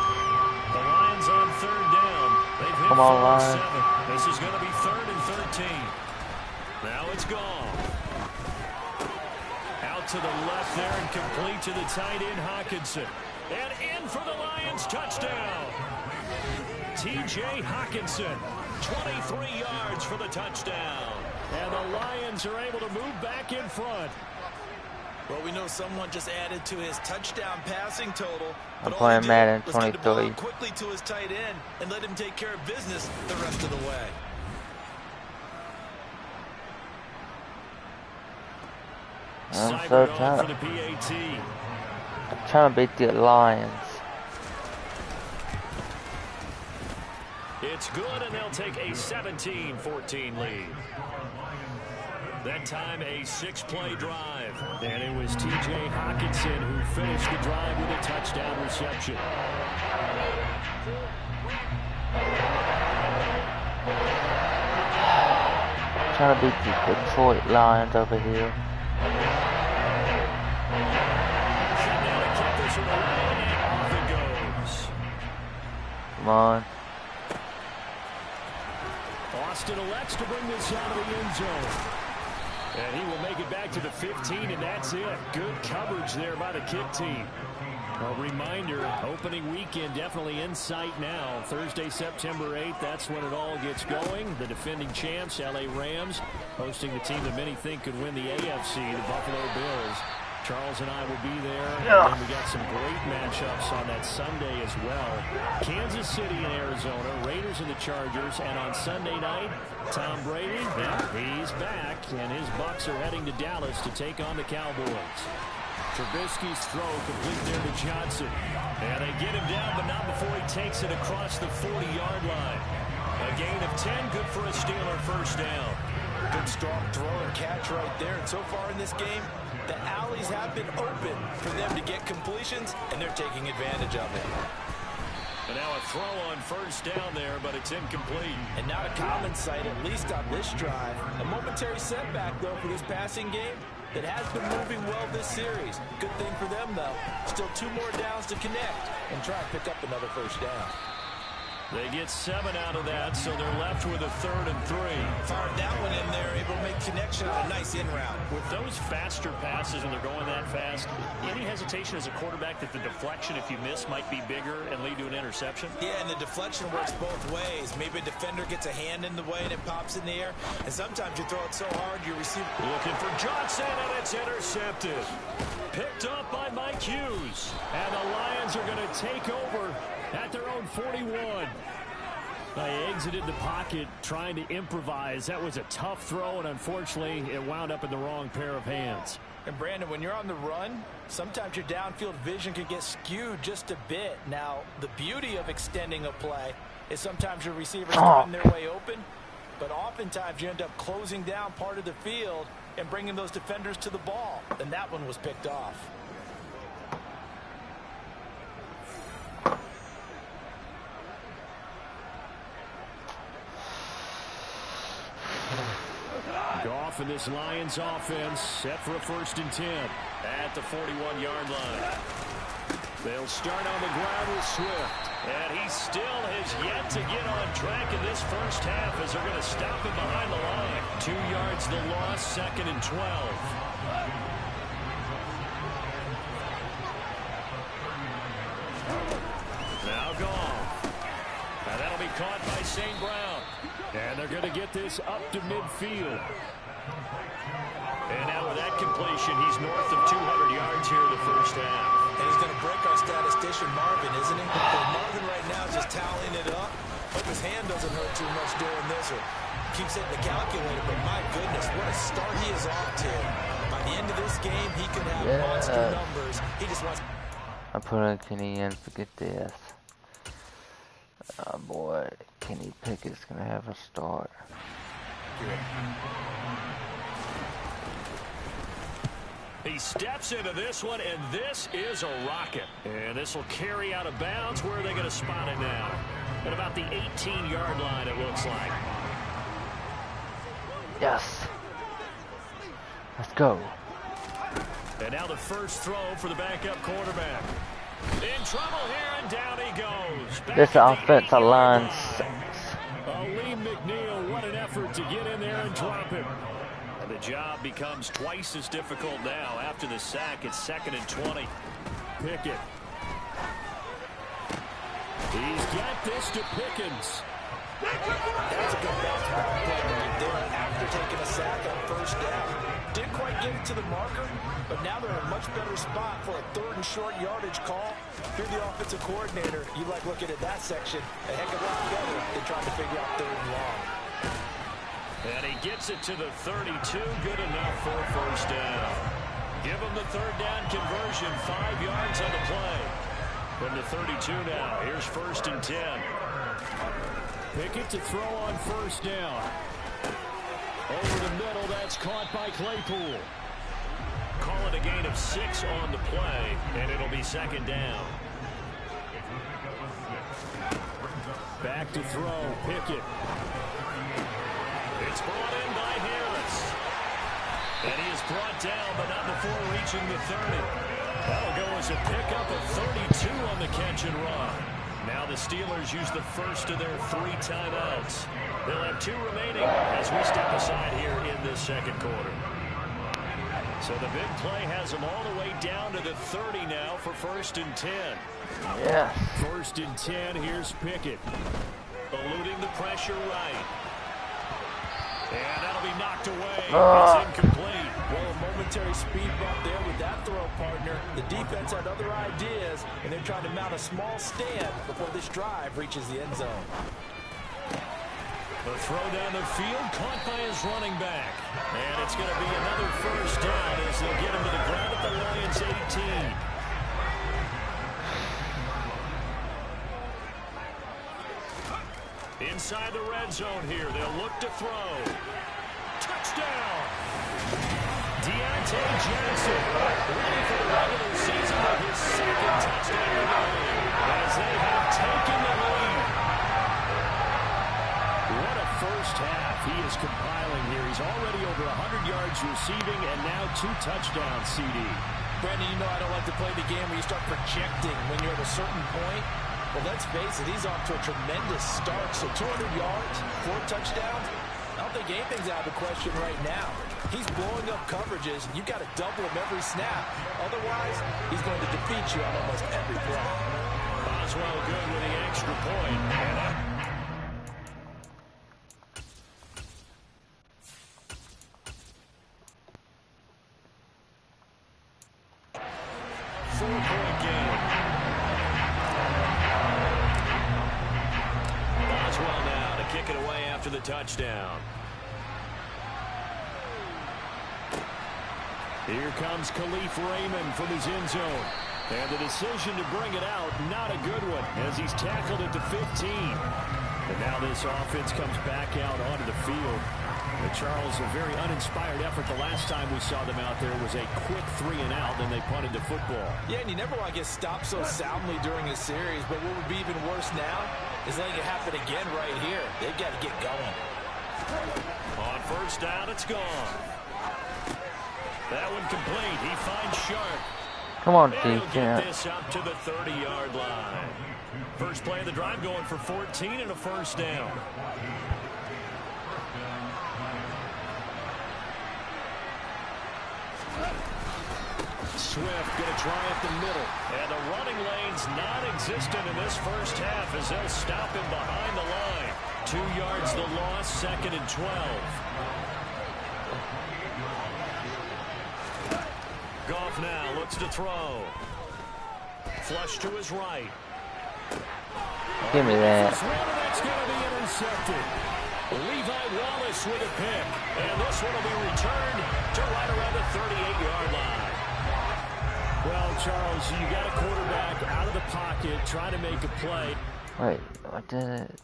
The Lions on 3rd down. They've hit 4 of 7. This is going to be 3rd and 13. Now it's gone. Out to the left there and complete to the tight end, Hawkinson. And in for the Lions, touchdown. T.J. Hawkinson, 23 yards for the touchdown. And the Lions are able to move back in front. Well, we know someone just added to his touchdown passing total. I'm playing Madden 23. Get the ball quickly to his tight end and let him take care of business the rest of the way. I'm so tired. I'm trying to beat the Lions. It's good, and they'll take a 17-14 lead. That time, a 6-play drive. And it was T.J. Hawkinson who finished the drive with a touchdown reception. Trying to beat the Detroit Lions over here. Come on. Austin elects to bring this out of the end zone. And he will make it back to the 15, and that's it. Good coverage there by the kick team. A reminder, opening weekend definitely in sight now. Thursday, September 8th, that's when it all gets going. The defending champs, L.A. Rams, hosting the team that many think could win the AFC, the Buffalo Bills. Charles and I will be there. And then we got some great matchups on that Sunday as well. Kansas City and Arizona, Raiders and the Chargers, and on Sunday night, Tom Brady, he's back, and his Bucs are heading to Dallas to take on the Cowboys. Trubisky's throw complete there to Johnson. And they get him down, but not before he takes it across the 40-yard line. A gain of 10, good for a Steeler first down. Good strong throw and catch right there. And so far in this game, the alleys have been open for them to get completions, and they're taking advantage of it. And now a throw on first down there, but it's incomplete. And not a common sight, at least on this drive. A momentary setback, though, for this passing game that has been moving well this series. Good thing for them, though. Still 2 more downs to connect and try and pick up another first down. They get 7 out of that, so they're left with a 3rd and 3. Fired that one in there, able to make connection on a nice in route. With those faster passes and they're going that fast, any hesitation as a quarterback that the deflection, if you miss, might be bigger and lead to an interception? Yeah, and the deflection works both ways. Maybe a defender gets a hand in the way and it pops in the air, and sometimes you throw it so hard your receiver... Looking for Johnson, and it's intercepted. Picked up by Mike Hughes. And the Lions are going to take over at their own 41. They exited the pocket trying to improvise. That was a tough throw, and unfortunately, it wound up in the wrong pair of hands. And Brandon, when you're on the run, sometimes your downfield vision can get skewed just a bit. Now, the beauty of extending a play is sometimes your receivers find their way open, but oftentimes you end up closing down part of the field and bringing those defenders to the ball. And that one was picked off. Goff and this Lions offense set for a 1st and 10 at the 41-yard line. They'll start on the ground with Swift. And he still has yet to get on track in this first half as they're going to stop him behind the line. 2 yards the loss, 2nd and 12. Now Goff. Now that'll be caught by St. Brown. And they're going to get this up to midfield. And now with that completion, he's north of 200 yards here in the first half. And he's going to break our statistician, Marvin, isn't he? But Marvin right now is just tallying it up. Hope his hand doesn't hurt too much doing this or keeps hitting the calculator. But my goodness, what a start he is off to. By the end of this game, he could have monster numbers. He just wants... I put in Kenny in, forget this. Oh boy, Kenny Pickett's gonna have a start. He steps into this one, and this is a rocket. And this will carry out of bounds. Where are they going to spot it now? At about the 18-yard line, it looks like. Yes. Let's go. And now the first throw for the backup quarterback. In trouble here, and down he goes. This offensive line sucks. Lee McNeil, what an effort to get in there and drop him. And the job becomes twice as difficult now. After the sack, it's 2nd and 20. Pickett. He's got this to Pickens. That's a good bounce back play right there after taking a sack on first down. Didn't quite get it to the marker, but now they're in a much better spot for a 3rd and short yardage call. If you're the offensive coordinator, you like looking at that section a heck of a lot better than trying to figure out 3rd and long. And he gets it to the 32. Good enough for a first down. Give him the 3rd down conversion. 5 yards on the play. From the 32 now. Here's 1st and 10. Pickett to throw on first down. Over the middle, that's caught by Claypool. Call it a gain of 6 on the play, and it'll be 2nd down. Back to throw, Pickett. It's brought in by Harris. And he is brought down, but not before reaching the 30. That'll go as a pickup of 32 on the catch and run. Now the Steelers use the first of their 3 timeouts. They'll have 2 remaining as we step aside here in this 2nd quarter. So the big play has them all the way down to the 30 now for 1st and 10. Yeah. 1st and 10, here's Pickett. Eluding the pressure right. And that'll be knocked away. It's incomplete. Well, a momentary speed bump there with that throw, partner. The defense had other ideas, and they're trying to mount a small stand before this drive reaches the end zone. The throw down the field, caught by his running back. And it's going to be another first down as they'll get him to the ground at the Lions' 18. Inside the red zone here, they'll look to throw. Touchdown! Deontay Johnson, ready for the regular season with his 2nd touchdown of the game, as they have taken the lead. What a first half he is compiling here. He's already over 100 yards receiving and now 2 touchdowns, CD. Brandon, you know I don't like to play the game where you start projecting when you're at a certain point. Well, let's face it, he's off to a tremendous start. So 200 yards, 4 touchdowns. I don't think anything's out of the question right now. He's blowing up coverages. You've got to double him every snap. Otherwise, he's going to defeat you on almost every play. Boswell good with the extra point. And 4-point game. Boswell now to kick it away after the touchdown. Here comes Khalif Raymond from his end zone. And the decision to bring it out, not a good one, as he's tackled at the 15. And now this offense comes back out onto the field. And Charles, a very uninspired effort. The last time we saw them out there was a quick 3 and out, then they punted the football. Yeah, and you never want to get stopped so soundly during a series, but what would be even worse now is letting it happen again right here. They've got to get going. On first down, it's gone. That one complete. He finds Sharp. Come on, And he'll get defense. this out to the 30-yard line. First play of the drive going for 14 and a first down. Swift going to try up the middle. And the running lane's non-existent in this first half as they'll stop him behind the line. 2 yards the loss, 2nd and 12. Goff now looks to throw. Flush to his right. Give me that. That's going to be intercepted. Levi Wallace with a pick. And this one will be returned to right around the 38-yard line. Well, Charles, you got a quarterback out of the pocket trying to make a play. Wait, what did it?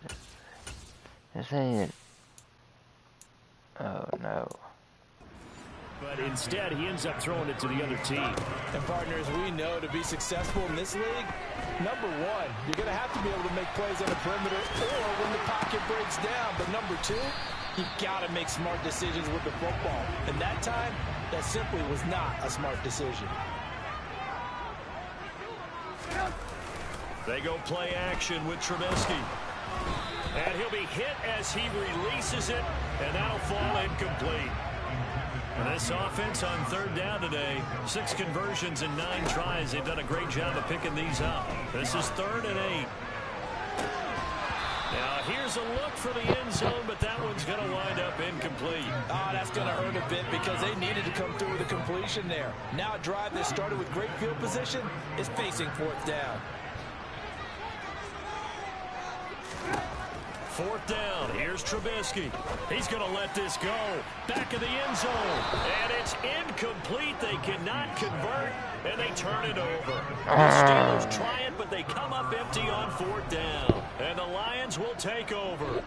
It's saying. Oh no. but instead he ends up throwing it to the other team. And partners, we know to be successful in this league, number one, you're going to have to be able to make plays on the perimeter or when the pocket breaks down. But number two, you've got to make smart decisions with the football. And that time, that simply was not a smart decision. They go play action with Trubisky. And he'll be hit as he releases it, and that'll fall incomplete. And this offense on third down today, 6 conversions in 9 tries. They've done a great job of picking these up. This is 3rd and 8. Now here's a look for the end zone, but that one's going to wind up incomplete. That's going to hurt a bit because they needed to come through with a completion there. Now a drive that started with great field position is facing 4th down. 4th down. Here's Trubisky. He's going to let this go. Back of the end zone. And it's incomplete. They cannot convert, and they turn it over. The Steelers try it, but they come up empty on 4th down. And the Lions will take over.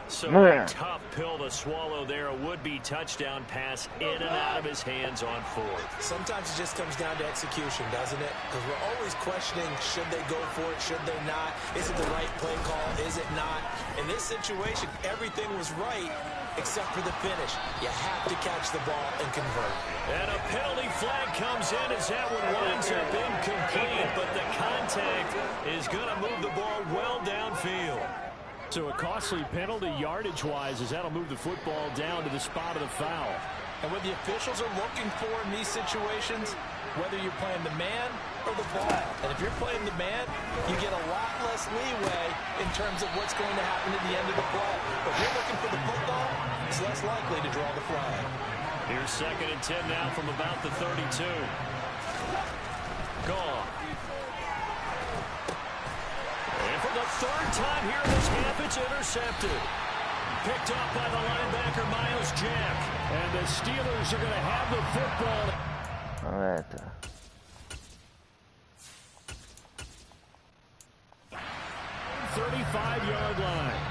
So a tough pill to swallow there. A would-be touchdown pass in and out of his hands on 4th. Sometimes it just comes down to execution, doesn't it? Because we're always questioning, should they go for it, should they not? Is it the right play call, is it not? In this situation, everything was right except for the finish. You have to catch the ball and convert. And a penalty flag comes in as that one winds up incomplete, but the contact is going to move the ball well downfield. So a costly penalty yardage-wise as that'll move the football down to the spot of the foul. And what the officials are looking for in these situations, whether you're playing the man or the ball. And if you're playing the man, you get a lot less leeway in terms of what's going to happen at the end of the play. But if you're looking for the football, it's less likely to draw the flag. Here's 2nd and 10 now from about the 32. Gone. And for the 3rd time here in this half, it's intercepted. Picked up by the linebacker, Miles Jack. And the Steelers are going to have the football. All right. 35-yard line.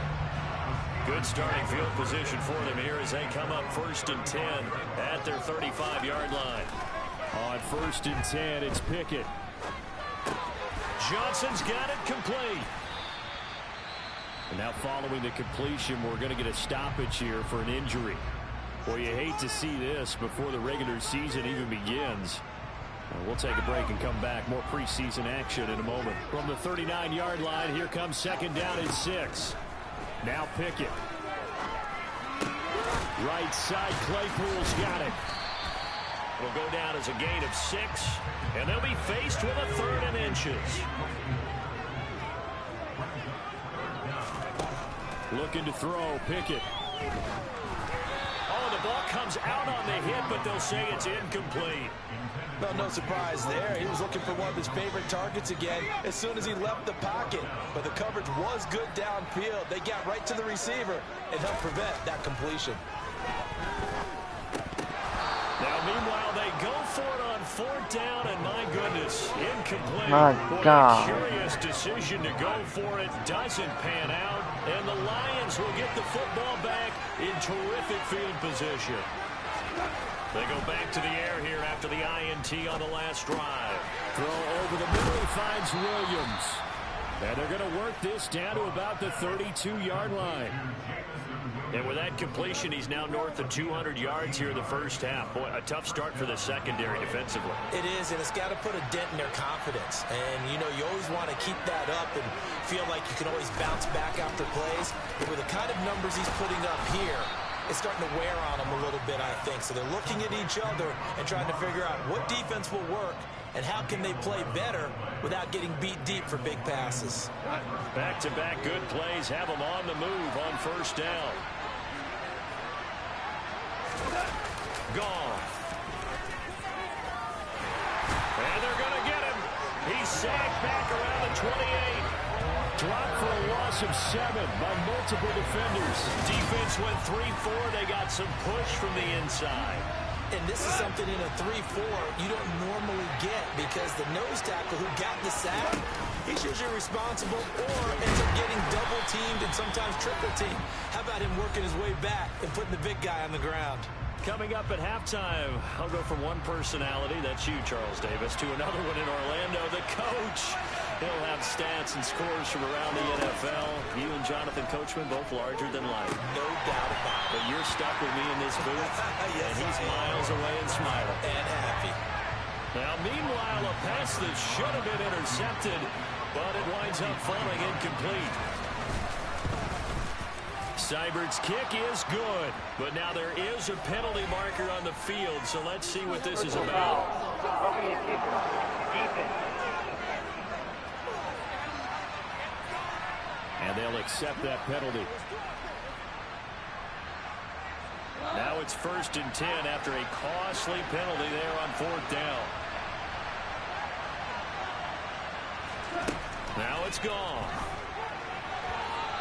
Good starting field position for them here as they come up 1st and 10 at their 35-yard line. On 1st and 10, it's Pickett. Johnson's got it complete. And now following the completion, we're going to get a stoppage here for an injury. Well, you hate to see this before the regular season even begins. We'll take a break and come back. More preseason action in a moment. From the 39-yard line, here comes 2nd down and 6. Now Pickett. Right side, Claypool's got it. Will go down as a gain of 6, and they'll be faced with a 3rd and inches. Looking to throw, Pickett. Oh, the ball comes out on the hit, but they'll say it's incomplete. Well, no surprise there. He was looking for one of his favorite targets again as soon as he left the pocket. But the coverage was good downfield. They got right to the receiver and helped prevent that completion. Now, meanwhile, they go for it on 4th down, and my goodness, incomplete. My God. A curious decision to go for it doesn't pan out, and the Lions will get the football back in terrific field position. They go back to the air here after the INT on the last drive. Throw over the middle, he finds Williams. And they're going to work this down to about the 32-yard line. And with that completion, he's now north of 200 yards here in the first half. Boy, a tough start for the secondary defensively. It is, and it's got to put a dent in their confidence. And, you know, you always want to keep that up and feel like you can always bounce back after plays. But with the kind of numbers he's putting up here, it's starting to wear on them a little bit, I think. So they're looking at each other and trying to figure out what defense will work and how can they play better without getting beat deep for big passes. Back-to-back good plays have them on the move on 1st down. Gone. And they're going to get him. He's sacked back around the 28. Dropped for a loss of 7 by multiple defenders. Defense went 3-4. They got some push from the inside. And this is something in a 3-4 you don't normally get because the nose tackle who got the sack he's usually responsible or ends up getting double-teamed and sometimes triple-teamed. How about him working his way back and putting the big guy on the ground? Coming up at halftime, I'll go from one personality, that's you, Charles Davis, to another one in Orlando, the coach. He'll have stats and scores from around the NFL. You and Jonathan Coachman both larger than life. No doubt about it. But you're stuck with me in this booth, Yes, and he's miles away and smiling. And happy. Now, meanwhile, a pass that should have been intercepted, but it winds up falling incomplete. Seibert's kick is good, but now there is a penalty marker on the field, so let's see what this is about. And they'll accept that penalty. Now it's 1st and 10 after a costly penalty there on 4th down. Now it's gone.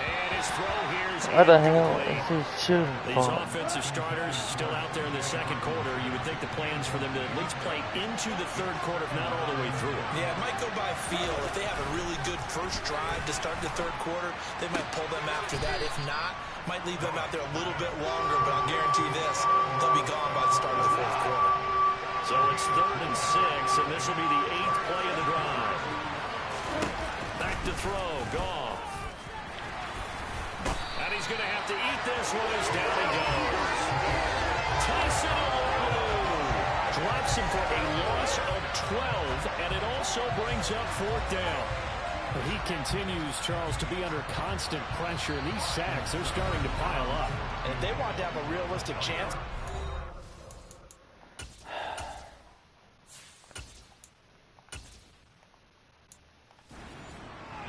And his throw here is What the hell incomplete. is he shooting These for? offensive starters still out there in the second quarter. You would think the plans for them to at least play into the third quarter, if not all the way through it. Yeah, it might go by feel. If they have a really good first drive to start the third quarter, they might pull them after that. If not, might leave them out there a little bit longer, but I'll guarantee this, they'll be gone by the start of the fourth quarter. So it's 3rd and 6, and this will be the 8th play of the drive. Back to throw, Goff. And he's going to have to eat this one as down he goes. Tyson drops him for a loss of 12, and it also brings up 4th down. But he continues, Charles, to be under constant pressure, and these sacks, they're starting to pile up. And if they want to have a realistic chance,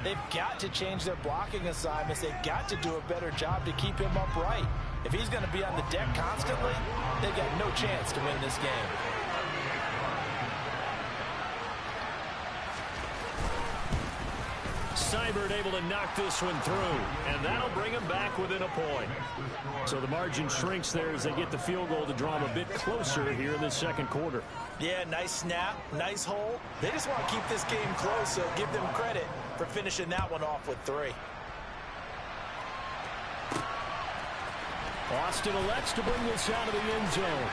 they've got to change their blocking assignments. They've got to do a better job to keep him upright. If he's going to be on the deck constantly, they've got no chance to win this game. Seibert able to knock this one through, and that'll bring him back within a point. So the margin shrinks there as they get the field goal to draw them a bit closer here in the second quarter. Yeah, nice snap, nice hole. They just want to keep this game close, so give them credit for finishing that one off with 3. Austin elects to bring this out of the end zone.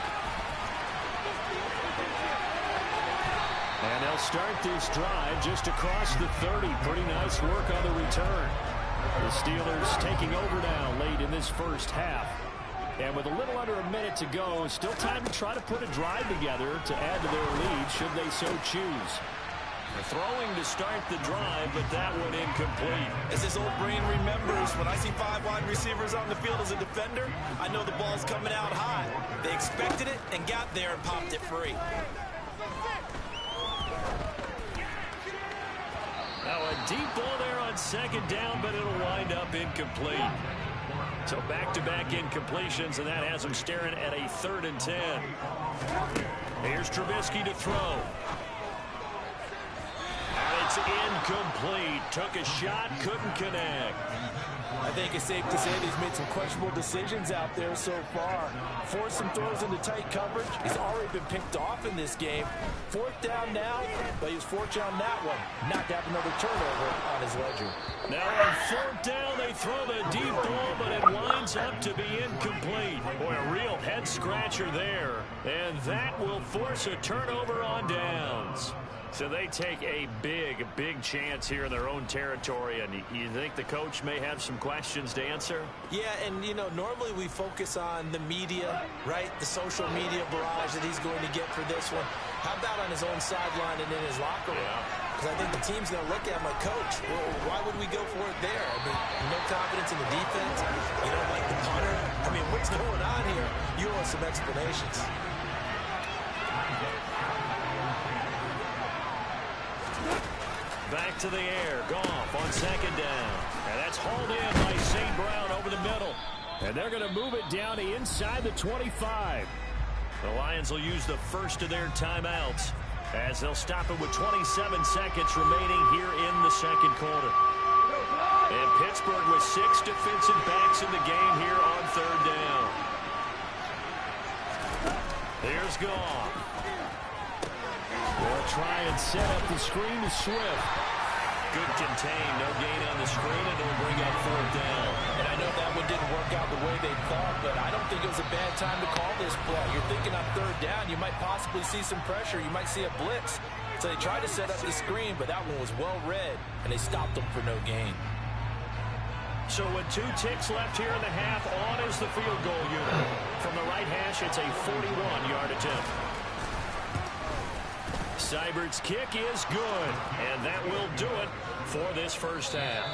And they'll start this drive just across the 30. Pretty nice work on the return. The Steelers taking over now late in this first half. And with a little under a minute to go, still time to try to put a drive together to add to their lead should they so choose. Throwing to start the drive, but that one incomplete. As his old brain remembers, when I see 5 wide receivers on the field as a defender, I know the ball's coming out high. They expected it and got there and popped it free. Now a deep ball there on 2nd down, but it'll wind up incomplete. So back-to-back incompletions, and that has them staring at a 3rd and 10. Here's Trubisky to throw. And it's incomplete. Took a shot, couldn't connect. I think it's safe to say that he's made some questionable decisions out there so far. Forced some throws into tight coverage. He's already been picked off in this game. 4th down now, but he was fortunate on that one. Not to have another turnover on his ledger. Now on 4th down, they throw the deep ball, but it winds up to be incomplete. Boy, a real head-scratcher there. And that will force a turnover on downs. So they take a big chance here in their own territory, and you think the coach may have some questions to answer? Yeah, and, you know, normally we focus on the media, right? The social media barrage that he's going to get for this one. How about on his own sideline and in his locker room? Because I think the team's going to look at him like, Coach, well, why would we go for it there? I mean, no confidence in the defense. You don't like the punter. I mean, what's going on here? You owe us some explanations. Back to the air. Goff on 2nd down. And that's hauled in by St. Brown over the middle. And they're going to move it down to inside the 25. The Lions will use the first of their timeouts as they'll stop it with 27 seconds remaining here in the second quarter. And Pittsburgh with 6 defensive backs in the game here on 3rd down. Here's Goff. They'll try and set up the screen to Swift. Good contain, no gain on the screen, and it'll bring up 4th down. And I know that one didn't work out the way they thought, but I don't think it was a bad time to call this play. You're thinking on 3rd down, you might possibly see some pressure. You might see a blitz. So they tried to set up the screen, but that one was well read, and they stopped them for no gain. So with 2 ticks left here in the half, on is the field goal unit. From the right hash, it's a 41-yard attempt. Seibert's kick is good, and that will do it for this first half.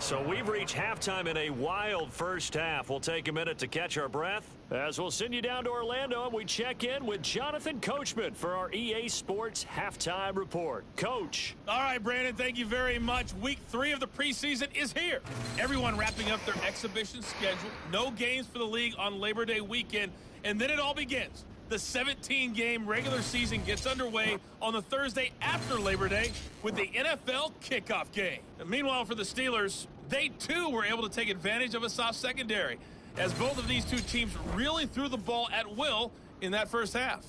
So we've reached halftime in a wild first half. We'll take a minute to catch our breath as we'll send you down to Orlando and we check in with Jonathan Coachman for our EA Sports Halftime Report. Coach. All right, Brandon, thank you very much. Week 3 of the preseason is here. Everyone wrapping up their exhibition schedule. No games for the league on Labor Day weekend, and then it all begins. The 17-game regular season gets underway on the Thursday after Labor Day with the NFL kickoff game. And meanwhile, for the Steelers, they too were able to take advantage of a soft secondary, as both of these two teams really threw the ball at will in that first half.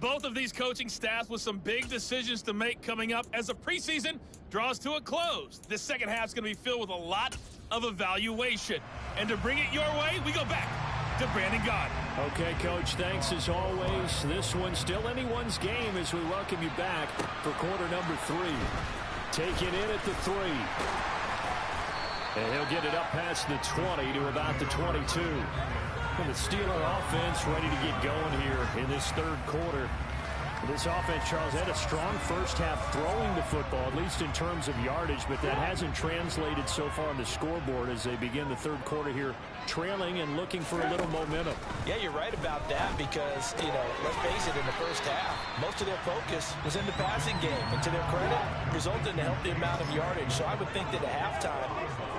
Both of these coaching staffs with some big decisions to make coming up as the preseason draws to a close. This second half is going to be filled with a lot of evaluation. And to bring it your way, we go back to Brandon Gaudin. Okay, Coach, thanks as always. This one's still anyone's game as we welcome you back for quarter number 3. Taking in at the 3. And he'll get it up past the 20 to about the 22. And the Steeler offense ready to get going here in this 3rd quarter. This offense, Charles, had a strong first half throwing the football, at least in terms of yardage, but that hasn't translated so far on the scoreboard as they begin the 3rd quarter here, trailing and looking for a little momentum. Yeah, you're right about that because, let's face it, in the first half, most of their focus was in the passing game. And to their credit, resulted in a healthy amount of yardage. So I would think that at halftime,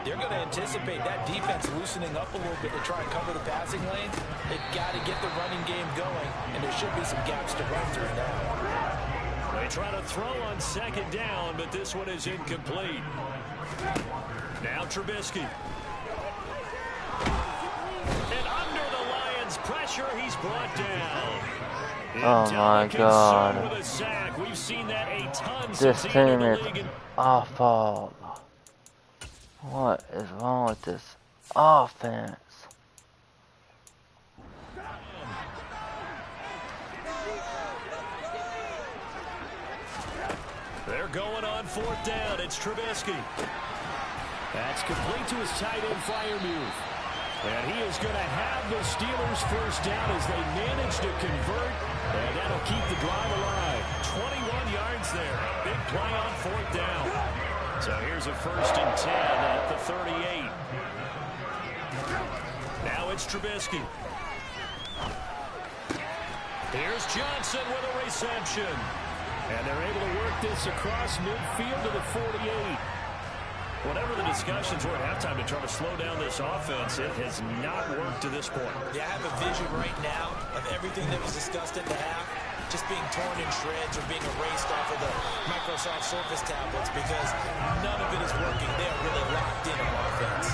they're going to anticipate that defense loosening up a little bit to try and cover the passing lane. They've got to get the running game going, and there should be some gaps to run through now. They try to throw on 2nd down, but this one is incomplete. Now Trubisky. And under the Lions' pressure, he's brought down. Oh my God. With a sack. We've seen that a ton This since team is awful. What is wrong with this offense? They're going on 4th down. It's Trubisky. That's complete to his tight end, Freiermuth. And he is going to have the Steelers first down as they manage to convert. And that'll keep the drive alive. 21 yards there. Big play on 4th down. So here's a 1st and 10 at the 38. Now it's Trubisky. Here's Johnson with a reception. And they're able to work this across midfield to the 48. Whatever the discussions were at halftime to try to slow down this offense, it has not worked to this point. Yeah, I have a vision right now of everything that was discussed at the half just being torn in shreds or being erased off of the Microsoft Surface tablets because none of it is working. They are really locked in on offense.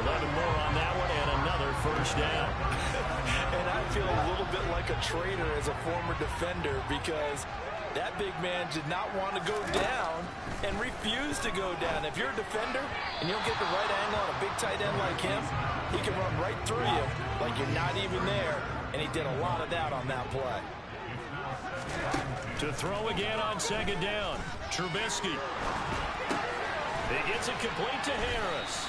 11 more on that one and another first down. And I feel a little bit like a traitor as a former defender because that big man did not want to go down and refused to go down. If you're a defender and you don't get the right angle on a big tight end like him, he can run right through you like you're not even there. And he did a lot of that on that play. To throw again on 2nd down, Trubisky. He gets it complete to Harris.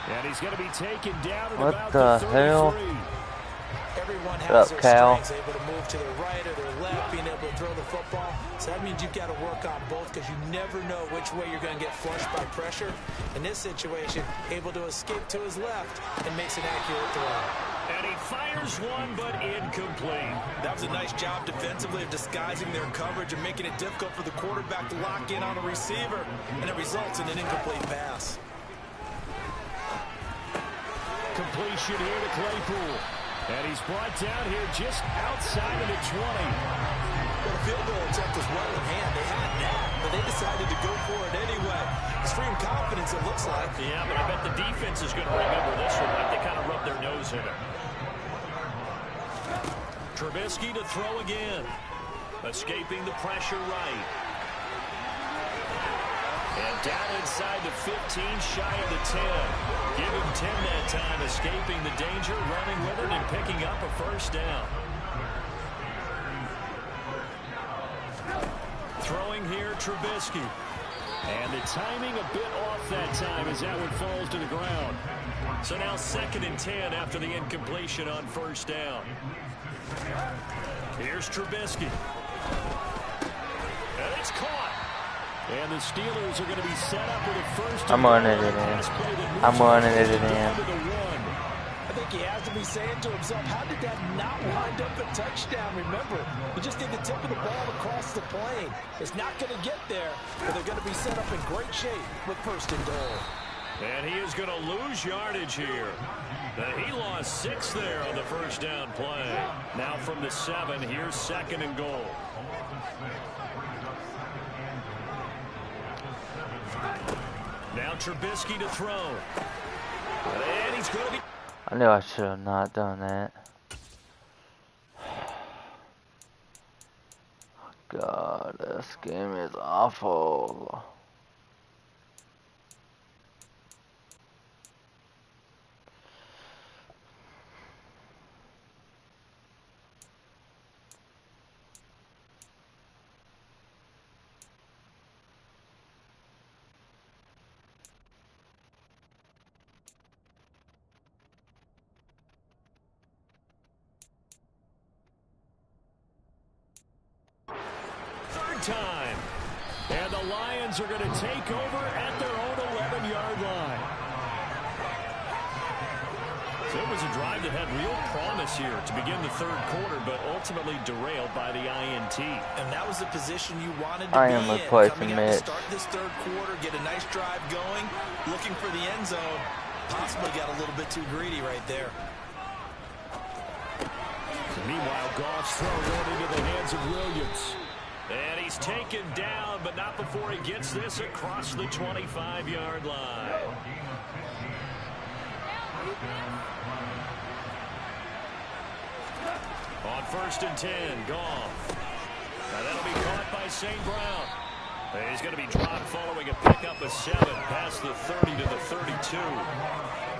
And he's going to be taken down at What about the the 33. hell? Everyone Shut has up, their Cal. strengths, able to move to their right or their left, being able to throw the football. So that means you've got to work on both because you never know which way you're going to get flushed by pressure. In this situation, able to escape to his left and makes an accurate throw. And he fires one, but incomplete. That was a nice job defensively of disguising their coverage and making it difficult for the quarterback to lock in on a receiver. And it results in an incomplete pass. Completion here to Claypool. And he's brought down here just outside of the 20. Well, the field goal attempt was well in hand. They had that, but they decided to go for it anyway. Extreme confidence, it looks like. Yeah, but I bet the defense is going to remember this one. Like they kind of rubbed their nose in it. Trubisky to throw again. Escaping the pressure right. And down inside the 15, shy of the 10. Give him 10 that time, escaping the danger, running with it, and picking up a first down. Throwing here, Trubisky. And the timing a bit off that time as that one falls to the ground. So now 2nd and 10 after the incompletion on first down. Here's Trubisky. And it's caught. And the Steelers are going to be set up with a first. I'm running it in. I'm running it in. I think he has to be saying to himself, how did that not wind up a touchdown? Remember, you just need the tip of the ball across the plane. It's not going to get there, but they're going to be set up in great shape with 1st and goal. And he is going to lose yardage here. He lost 6 there on the first down play. Now from the 7, here's 2nd and goal. Now Trubisky to throw. And he's going to be... I knew I should have not done that. God, this game is awful. Time. And the Lions are going to take over at their own 11-yard line. So it was a drive that had real promise here to begin the 3rd quarter, but ultimately derailed by the INT. And that was the position you wanted to I be am in. replacing Coming out to Mitch. start this 3rd quarter, get a nice drive going, looking for the end zone. Possibly got a little bit too greedy right there. Meanwhile, Goff's throw going into the hands of Williams. And he's taken down, but not before he gets this across the 25-yard line. On 1st and 10, Goff. Now that'll be caught by St. Brown. And he's going to be dropped following a pickup of 7 past the 30 to the 32.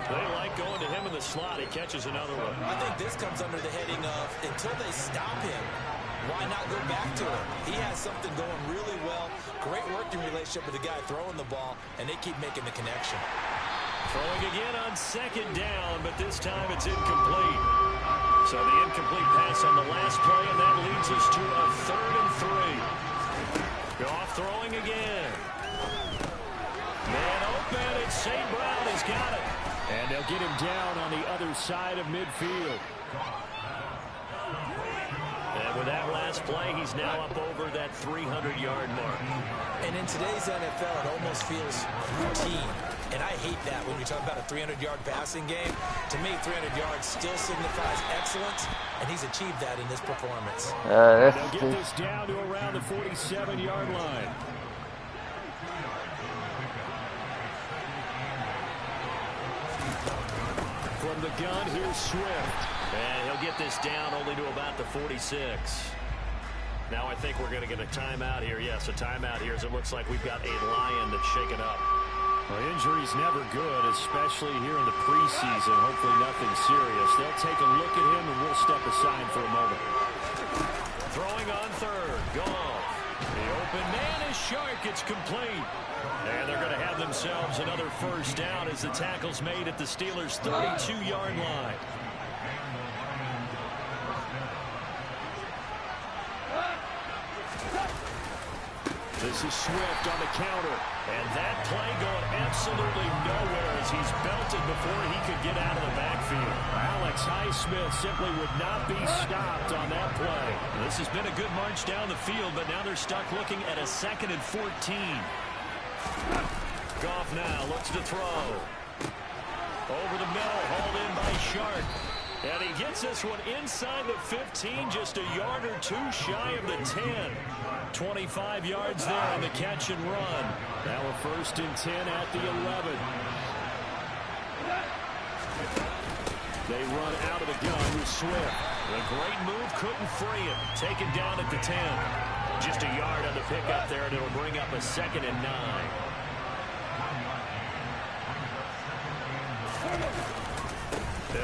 They like going to him in the slot. He catches another one. I think this comes under the heading of until they stop him, why not go back to him? He has something going really well. Great working relationship with the guy throwing the ball, and they keep making the connection. Throwing again on 2nd down, but this time it's incomplete. So the incomplete pass on the last play, and that leads us to a 3rd and 3. Goff throwing again. Man open, and St. Brown has got it. And they'll get him down on the other side of midfield. And with that last play, he's now up over that 300-yard mark. And in today's NFL, it almost feels routine. And I hate that when you talk about a 300-yard passing game. To me, 300 yards still signifies excellence, and he's achieved that in this performance. They'll get this down to around the 47-yard line. From the gun, here's Swift. And he'll get this down only to about the 46. Now I think we're going to get a timeout here. Yes, a timeout here as it looks like we've got a Lion that's shaken up. Well, injury's never good, especially here in the preseason. Hopefully nothing serious. They'll take a look at him, and we'll step aside for a moment. Throwing on 3rd. Goff. The open man is Shark. It's complete. And they're going to have themselves another first down as the tackle's made at the Steelers' 32-yard line. This is Swift on the counter. And that play going absolutely nowhere as he's belted before he could get out of the backfield. Alex Highsmith simply would not be stopped on that play. This has been a good march down the field, but now they're stuck looking at a 2nd and 14. Goff now looks to throw. Over the middle, hauled in by Shark. And he gets this one inside the 15, just a yard or two shy of the 10. 25 yards there on the catch and run. Now a 1st and 10 at the 11. They run out of the gun with Swift. A great move, couldn't free him. Taken down at the 10. Just a yard on the pickup there, and it'll bring up a 2nd and 9.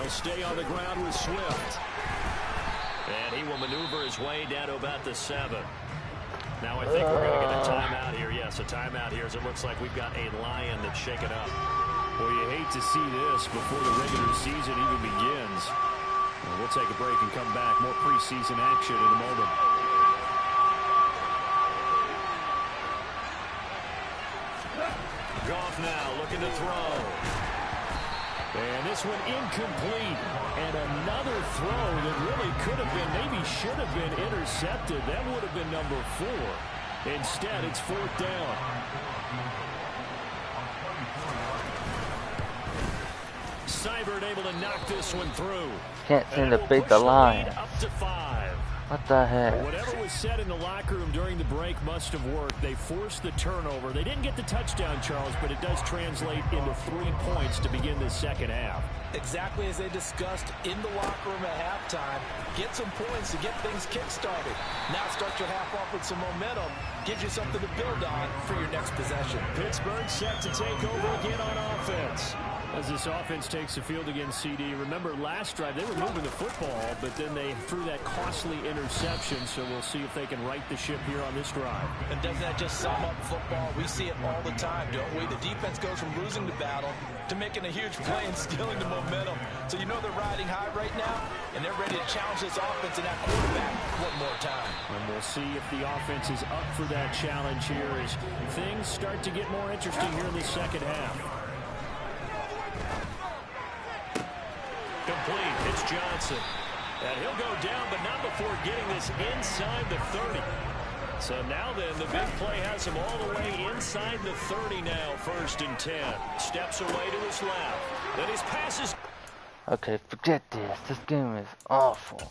They'll stay on the ground with Swift. And he will maneuver his way down to about the 7. Now I think we're going to get a timeout here. Yes, a timeout here as it looks like we've got a Lion that's shaken up. Well, you hate to see this before the regular season even begins. Well, we'll take a break and come back. More preseason action in a moment. Goff now looking to throw. And this one incomplete. And another throw that really could have been, maybe should have been intercepted. That would have been number 4. Instead, it's 4th down. Seibert able to knock this one through. Can't seem to beat the line. Up to 5. What the heck? Whatever was said in the locker room during the break must have worked. They forced the turnover. They didn't get the touchdown, Charles, but it does translate into 3 points to begin the second half. Exactly as they discussed in the locker room at halftime. Get some points to get things kick-started. Now start your half off with some momentum. Gives you something to build on for your next possession. Pittsburgh set to take over again on offense. As this offense takes the field against CD, remember last drive they were moving the football, but then they threw that costly interception, so we'll see if they can right the ship here on this drive. And doesn't that just sum up football? We see it all the time, don't we? The defense goes from losing the battle to making a huge play and stealing the momentum. So you know they're riding high right now, and they're ready to challenge this offense and that quarterback one more time. And we'll see if the offense is up for that challenge here as things start to get more interesting here in the second half. Complete. It's Johnson. And he'll go down, but not before getting this inside the 30. So now then, the big play has him all the way inside the 30 now, 1st and 10. Steps away to his left. Then his passes. Okay, forget this. This game is awful.